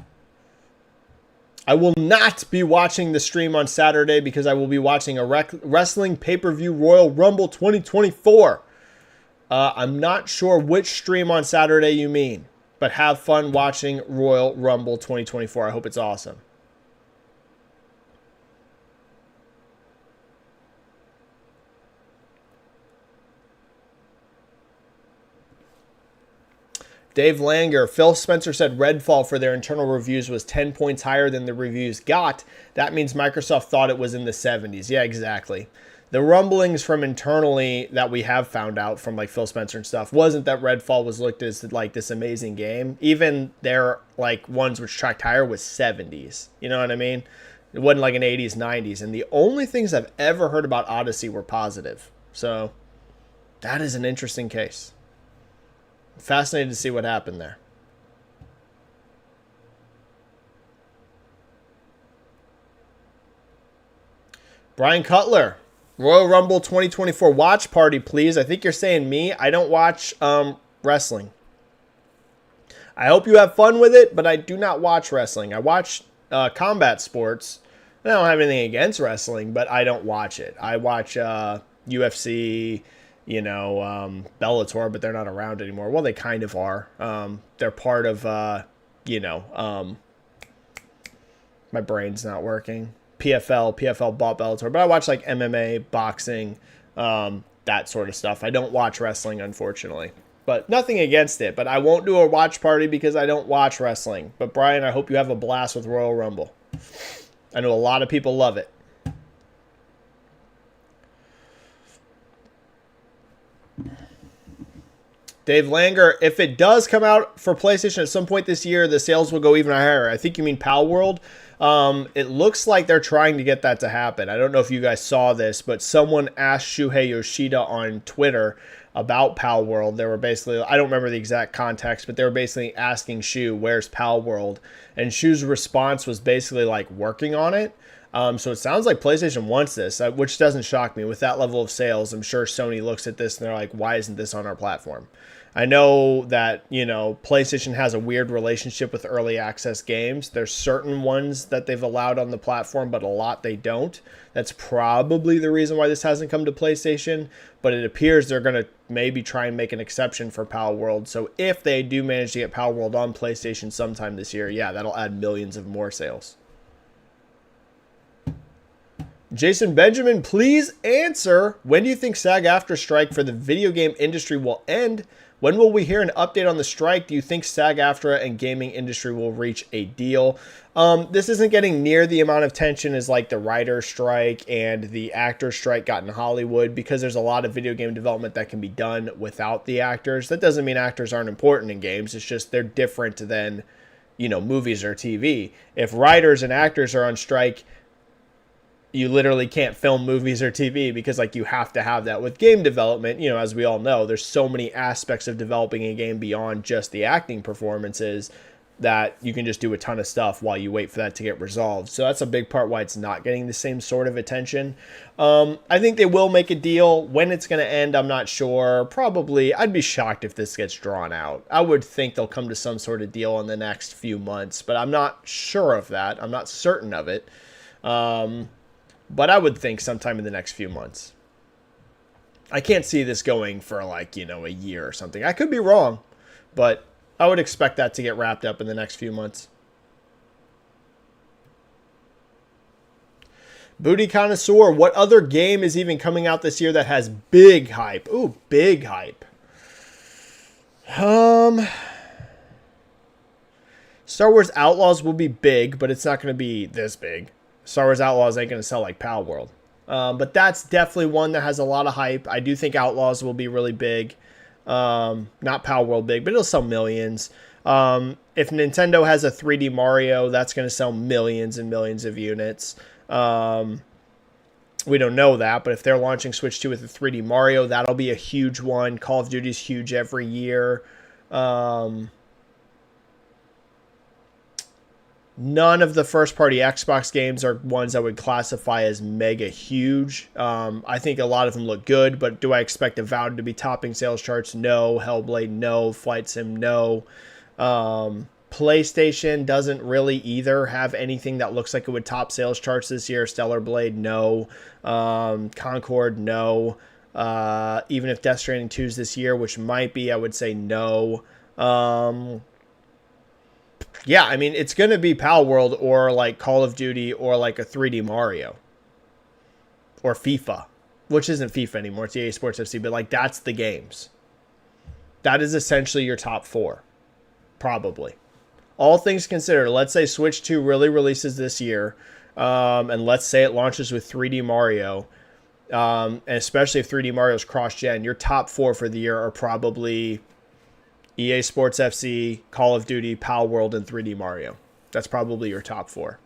I will not be watching the stream on Saturday because I will be watching a wrestling pay-per-view Royal Rumble 2024. I'm not sure which stream on Saturday you mean. But have fun watching Royal Rumble 2024. I hope it's awesome. Dave Langer, Phil Spencer said Redfall for their internal reviews was 10 points higher than the reviews got. That means Microsoft thought it was in the 70s. Yeah, exactly. The rumblings from internally that we have found out from like Phil Spencer and stuff wasn't that Redfall was looked as like this amazing game. Even their like ones which tracked higher was 70s. You know what I mean? It wasn't like an 80s, 90s. And the only things I've ever heard about Odyssey were positive. So that is an interesting case. Fascinated to see what happened there. Brian Cutler. Royal Rumble 2024 watch party, please. I think you're saying me. I don't watch wrestling. I hope you have fun with it, but I do not watch wrestling. I watch combat sports. I don't have anything against wrestling, but I don't watch it. I watch UFC, Bellator, but they're not around anymore. Well, they kind of are. They're part of, my brain's not working. PFL bought Bellator, but I watch like MMA, boxing, that sort of stuff. I don't watch wrestling, unfortunately, but nothing against it. But I won't do a watch party because I don't watch wrestling. But Brian, I hope you have a blast with Royal Rumble. I know a lot of people love it. Dave Langer, if it does come out for PlayStation at some point this year, the sales will go even higher. I think you mean Palworld. It looks like they're trying to get that to happen. I don't know if you guys saw this, but someone asked Shuhei Yoshida on Twitter about Palworld. They were basically, I don't remember the exact context, but they were basically asking Shu, where's Palworld? And Shu's response was basically like working on it. So it sounds like PlayStation wants this, which doesn't shock me. With that level of sales, I'm sure Sony looks at this and they're like, why isn't this on our platform? I know that, you know, PlayStation has a weird relationship with early access games. There's certain ones that they've allowed on the platform, but a lot they don't. That's probably the reason why this hasn't come to PlayStation, but it appears they're going to maybe try and make an exception for Palworld. So if they do manage to get Palworld on PlayStation sometime this year, yeah, that'll add millions of more sales. Jason Benjamin, please answer. When do you think SAG-AFTRA strike for the video game industry will end? When will we hear an update on the strike? Do you think SAG-AFTRA and gaming industry will reach a deal? This isn't getting near the amount of tension as like the writer strike and the actor strike got in Hollywood, because there's a lot of video game development that can be done without the actors. That doesn't mean actors aren't important in games. It's just they're different than, you know, movies or TV. If writers and actors are on strike, you literally can't film movies or TV, because like you have to have that. With game development, you know, as we all know, there's so many aspects of developing a game beyond just the acting performances that you can just do a ton of stuff while you wait for that to get resolved. So that's a big part why it's not getting the same sort of attention. I think they will make a deal. When it's going to end, I'm not sure. Probably, I'd be shocked if this gets drawn out. I would think they'll come to some sort of deal in the next few months, but I'm not sure of that. I'm not certain of it. But I would think sometime in the next few months. I can't see this going for like, you know, a year or something. I could be wrong, but I would expect that to get wrapped up in the next few months. Booty Connoisseur, what other game is even coming out this year that has big hype? Ooh, big hype. Star Wars Outlaws will be big, but it's not going to be this big. Star Wars Outlaws ain't going to sell like Palworld. But that's definitely one that has a lot of hype. I do think Outlaws will be really big. Not Palworld big, but it'll sell millions. If Nintendo has a 3D Mario, that's going to sell millions and millions of units. We don't know that, but if they're launching Switch 2 with a 3D Mario, that'll be a huge one. Call of Duty's huge every year. None of the first-party Xbox games are ones I would classify as mega huge. I think a lot of them look good, but do I expect Avowed to be topping sales charts? No. Hellblade, no. Flight Sim, no. PlayStation doesn't really either have anything that looks like it would top sales charts this year. Stellar Blade, no. Concord, no. Even if Death Stranding 2 is this year, which might be, I would say no. Yeah, I mean, it's going to be Palworld or like Call of Duty or like a 3D Mario or FIFA, which isn't FIFA anymore. It's EA Sports FC, but like that's the games. That is essentially your top four, probably. All things considered, let's say Switch 2 really releases this year, and let's say it launches with 3D Mario, and especially if 3D Mario is cross-gen, your top four for the year are probably EA Sports FC, Call of Duty, Palworld, and 3D Mario. That's probably your top four.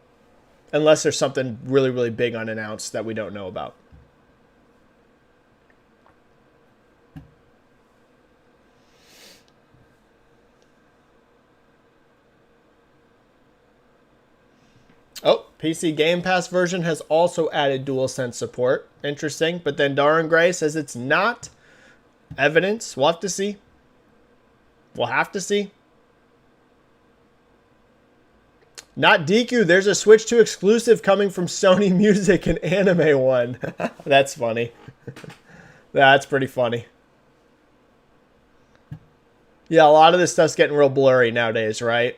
Unless there's something really, really big unannounced that we don't know about. Oh, PC Game Pass version has also added DualSense support. Interesting. But then Darren Gray says it's not. Evidence. We'll have to see. We'll have to see. Not DQ. There's a Switch 2 exclusive coming from Sony Music and Anime One. That's funny. That's pretty funny. Yeah, a lot of this stuff's getting real blurry nowadays, right?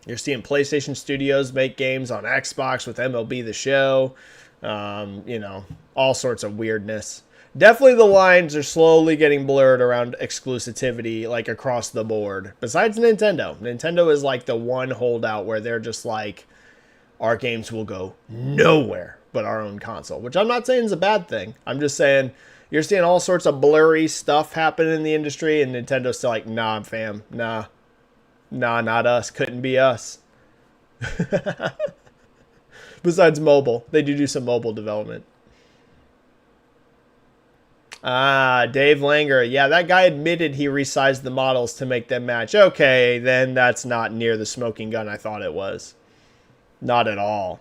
You're seeing PlayStation Studios make games on Xbox with MLB The Show. You know, all sorts of weirdness. Definitely the lines are slowly getting blurred around exclusivity, like across the board. Besides Nintendo. Nintendo is like the one holdout where they're just like, our games will go nowhere but our own console. Which I'm not saying is a bad thing. I'm just saying you're seeing all sorts of blurry stuff happen in the industry, and Nintendo's still like, nah, fam, nah. Nah, not us. Couldn't be us. Besides mobile. They do some mobile development. Dave Langer. Yeah, that guy admitted he resized the models to make them match. Okay, then that's not near the smoking gun I thought it was. Not at all.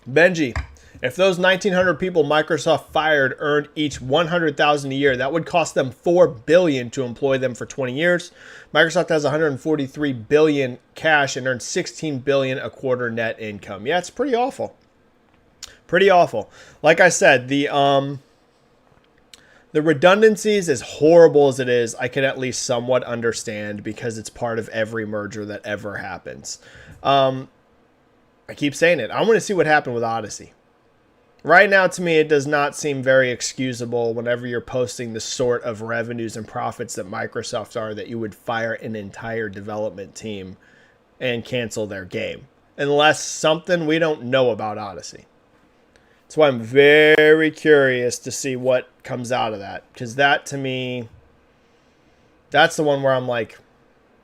Benji. If those 1,900 people Microsoft fired earned each $100,000 a year, that would cost them $4 billion to employ them for 20 years. Microsoft has $143 billion cash and earns $16 billion a quarter net income. Yeah, it's pretty awful. Pretty awful. Like I said, the redundancies, as horrible as it is, I can at least somewhat understand because it's part of every merger that ever happens. I keep saying it. I want to see what happened with Odyssey. Right now, to me, it does not seem very excusable whenever you're posting the sort of revenues and profits that Microsoft are that you would fire an entire development team and cancel their game. Unless something we don't know about Odyssey. That's why I'm very curious to see what comes out of that. Because that, to me, that's the one where I'm like,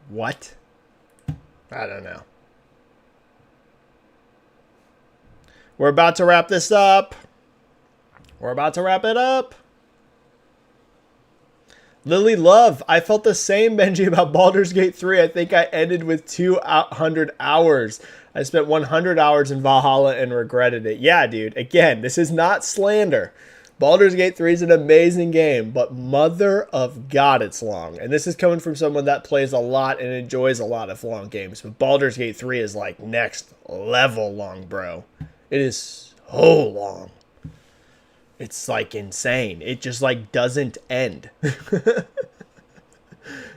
what? I don't know. We're about to wrap this up. We're about to wrap it up. Lily Love, I felt the same, Benji, about Baldur's Gate 3. I think I ended with 200 hours. I spent 100 hours in Valhalla and regretted it. Yeah, dude. Again, this is not slander. Baldur's Gate 3 is an amazing game, but mother of God, it's long. And this is coming from someone that plays a lot and enjoys a lot of long games. But Baldur's Gate 3 is like next level long, bro. It is so long. It's like insane. It just like doesn't end.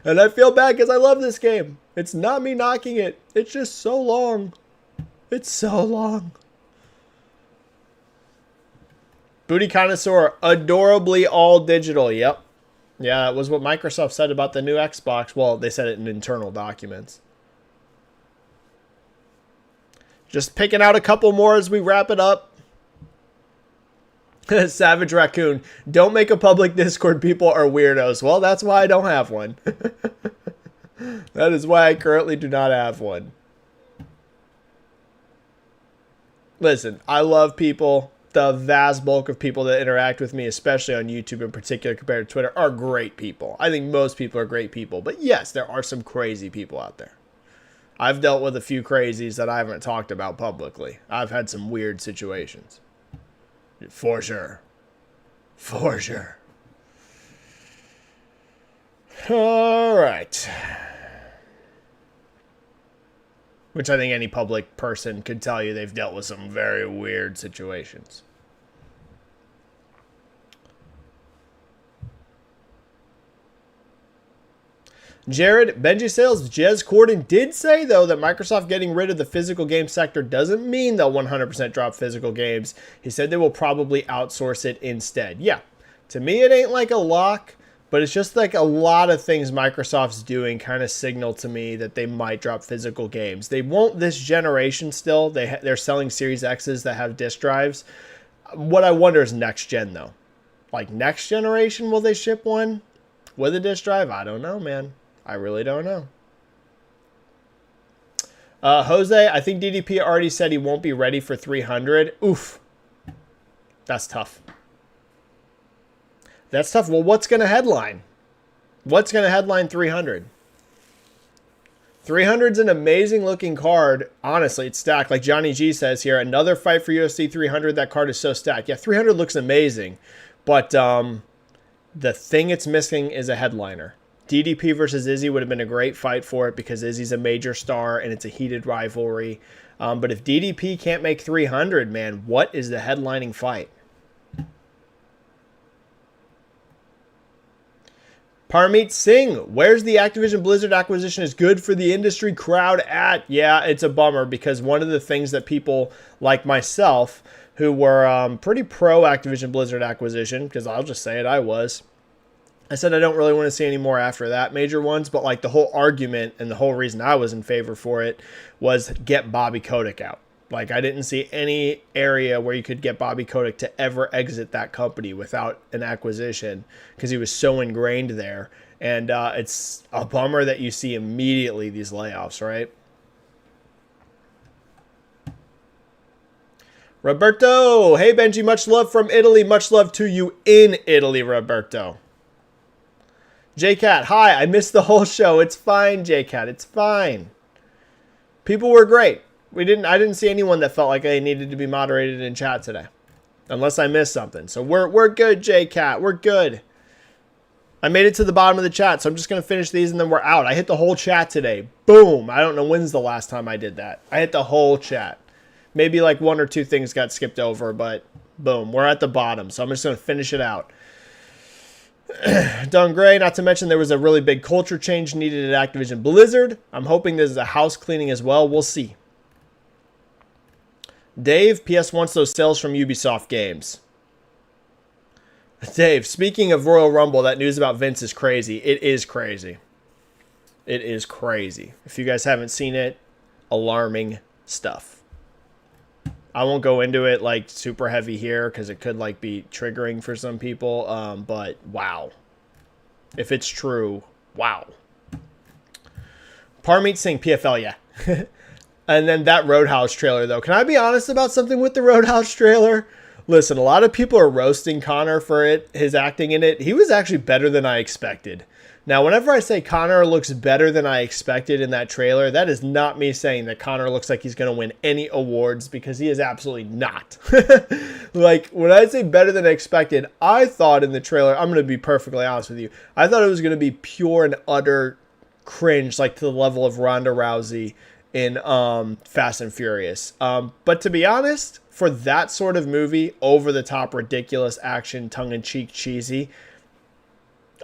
And I feel bad because I love this game. It's not me knocking it. It's just so long. It's so long. Booty Connoisseur, adorably all digital. Yep. Yeah, it was what Microsoft said about the new Xbox. Well, they said it in internal documents. Just picking out a couple more as we wrap it up. Savage Raccoon, don't make a public Discord. People are weirdos. Well, that's why I don't have one. That is why I currently do not have one. Listen, I love people. The vast bulk of people that interact with me, especially on YouTube in particular compared to Twitter, are great people. I think most people are great people. But yes, there are some crazy people out there. I've dealt with a few crazies that I haven't talked about publicly. I've had some weird situations. For sure. For sure. All right. Which I think any public person could tell you they've dealt with some very weird situations. Jared, Benji-Sales, Jez Corden did say, though, that Microsoft getting rid of the physical game sector doesn't mean they'll 100% drop physical games. He said they will probably outsource it instead. Yeah, to me, it ain't like a lock, but it's just like a lot of things Microsoft's doing kind of signal to me that they might drop physical games. They won't this generation still. They're selling Series X's that have disk drives. What I wonder is next gen, though. Like next generation, will they ship one with a disk drive? I don't know, man. I really don't know. Jose, I think DDP already said he won't be ready for 300. Oof. That's tough. That's tough. Well, what's going to headline? What's going to headline 300? 300's an amazing looking card. Honestly, it's stacked. Like Johnny G says here, another fight for UFC 300. That card is so stacked. Yeah, 300 looks amazing. But the thing it's missing is a headliner. DDP versus Izzy would have been a great fight for it because Izzy's a major star and it's a heated rivalry. But if DDP can't make 300, man, what is the headlining fight? Parmeet Singh, where's the Activision Blizzard acquisition is good for the industry crowd at? Yeah, it's a bummer because one of the things that people like myself who were pretty pro Activision Blizzard acquisition, because I'll just say it, I said I don't really want to see any more after that major ones, but like the whole argument and the whole reason I was in favor for it was get Bobby Kotick out. Like I didn't see any area where you could get Bobby Kotick to ever exit that company without an acquisition because he was so ingrained there. And it's a bummer that you see immediately these layoffs, right? Roberto, hey Benji, much love from Italy. Much love to you in Italy, Roberto. JCat, hi, I missed the whole show. It's fine, JCat, it's fine. People were great. I didn't see anyone that felt like they needed to be moderated in chat today. unless I missed something. So we're good, J-Cat. We're good. I made it to the bottom of the chat, so I'm just going to finish these and then we're out. I hit the whole chat today. Boom. I don't know when's the last time I did that. I hit the whole chat. Maybe like 1 or 2 things got skipped over, but boom, we're at the bottom. So I'm just going to finish it out. Done great. Not to mention there was a really big culture change needed at Activision Blizzard. I'm hoping this is a house cleaning as well. We'll see. Dave, PS wants those sales from Ubisoft games. Dave, speaking of Royal Rumble, that news about Vince is crazy. It is crazy. It is crazy. If you guys haven't seen it, alarming stuff. I won't go into it like super heavy here because it could like be triggering for some people. But wow. If it's true, wow. Parmeet saying PFL, yeah. And then that Roadhouse trailer, though. Can I be honest about something with the Roadhouse trailer? Listen, a lot of people are roasting Connor for it, his acting in it. He was actually better than I expected. Now, whenever I say Connor looks better than I expected in that trailer, that is not me saying that Connor looks like he's going to win any awards, because he is absolutely not. Like, when I say better than I expected, I thought in the trailer, I'm going to be perfectly honest with you, I thought it was going to be pure and utter cringe, like to the level of Ronda Rousey in Fast and Furious. But to be honest, for that sort of movie, over-the-top, ridiculous action, tongue-in-cheek, cheesy,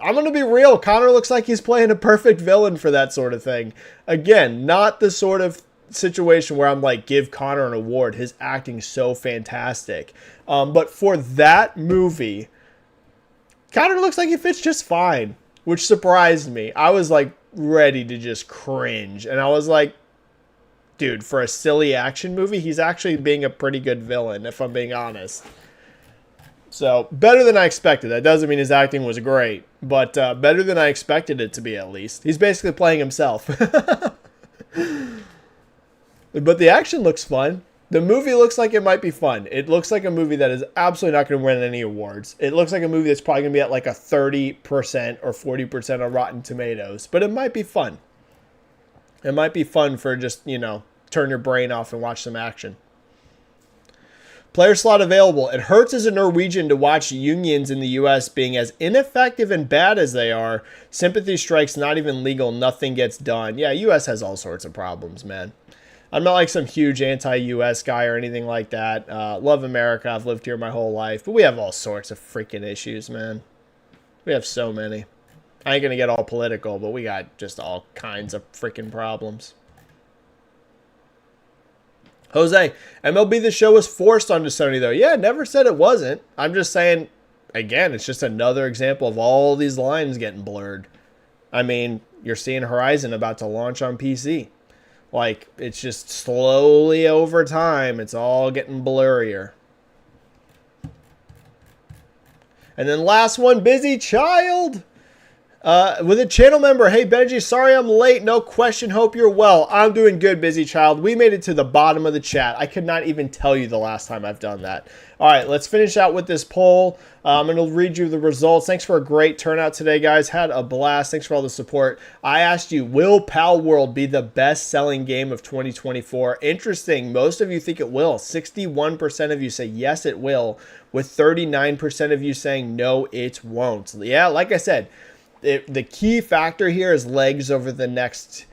I'm going to be real. Connor looks like he's playing a perfect villain for that sort of thing. Again, not the sort of situation where I'm like, give Connor an award. His acting's so fantastic. But for that movie, Connor looks like he fits just fine, which surprised me. I was like ready to just cringe. And I was like, dude, for a silly action movie, he's actually being a pretty good villain, if I'm being honest. So, better than I expected. That doesn't mean his acting was great, but better than I expected it to be, at least. He's basically playing himself. But the action looks fun. The movie looks like it might be fun. It looks like a movie that is absolutely not going to win any awards. It looks like a movie that's probably going to be at like a 30% or 40% on Rotten Tomatoes, but it might be fun. It might be fun for just, you know, turn your brain off and watch some action. Player slot available. It hurts as a Norwegian to watch unions in the U.S. being as ineffective and bad as they are. Sympathy strikes, not even legal, nothing gets done. Yeah, U.S. has all sorts of problems, man. I'm not like some huge anti-U.S. guy or anything like that. Love America. I've lived here my whole life. But we have all sorts of freaking issues, man. We have so many. I ain't going to get all political, but we got just all kinds of freaking problems. Jose, MLB The Show was forced onto Sony, though. Yeah, never said it wasn't. I'm just saying, again, it's just another example of all these lines getting blurred. I mean, you're seeing Horizon about to launch on PC. Like, it's just slowly over time, it's all getting blurrier. And then last one, Busy Child. With a channel member, hey Benji, sorry I'm late, no question, hope you're well. I'm doing good, Busy Child. We made it to the bottom of the chat. I could not even tell you the last time I've done that. Alright, let's finish out with this poll. I'm going to read you the results. Thanks for a great turnout today, guys. Had a blast. Thanks for all the support. I asked you, will Palworld be the best-selling game of 2024? Interesting. Most of you think it will. 61% of you say yes, it will, with 39% of you saying no, it won't. Yeah, like I said, the key factor here is legs over the next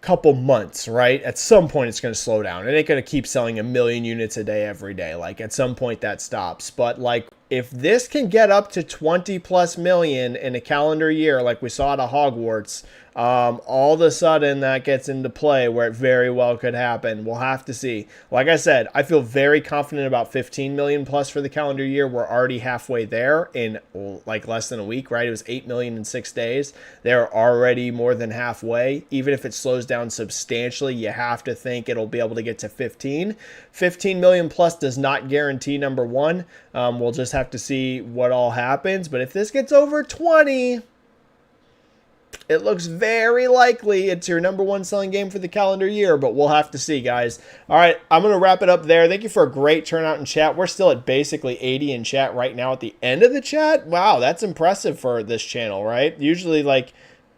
couple months, right? At some point, it's going to slow down. It ain't going to keep selling 1 million units a day every day. Like, at some point, that stops. But, like, if this can get up to 20+ million in a calendar year, like we saw at Hogwarts, all of a sudden that gets into play where it very well could happen. We'll have to see. Like I said, I feel very confident about 15 million plus for the calendar year. We're already halfway there in like less than a week, right? It was 8 million in 6 days. They're already more than halfway. Even if it slows down substantially, you have to think it'll be able to get to 15. 15 million plus does not guarantee number one. We'll just have to see what all happens. But if this gets over 20, it looks very likely it's your number one selling game for the calendar year, but we'll have to see, guys. All right, I'm going to wrap it up there. Thank you for a great turnout in chat. We're still at basically 80 in chat right now at the end of the chat. Wow, that's impressive for this channel, right? Usually, like,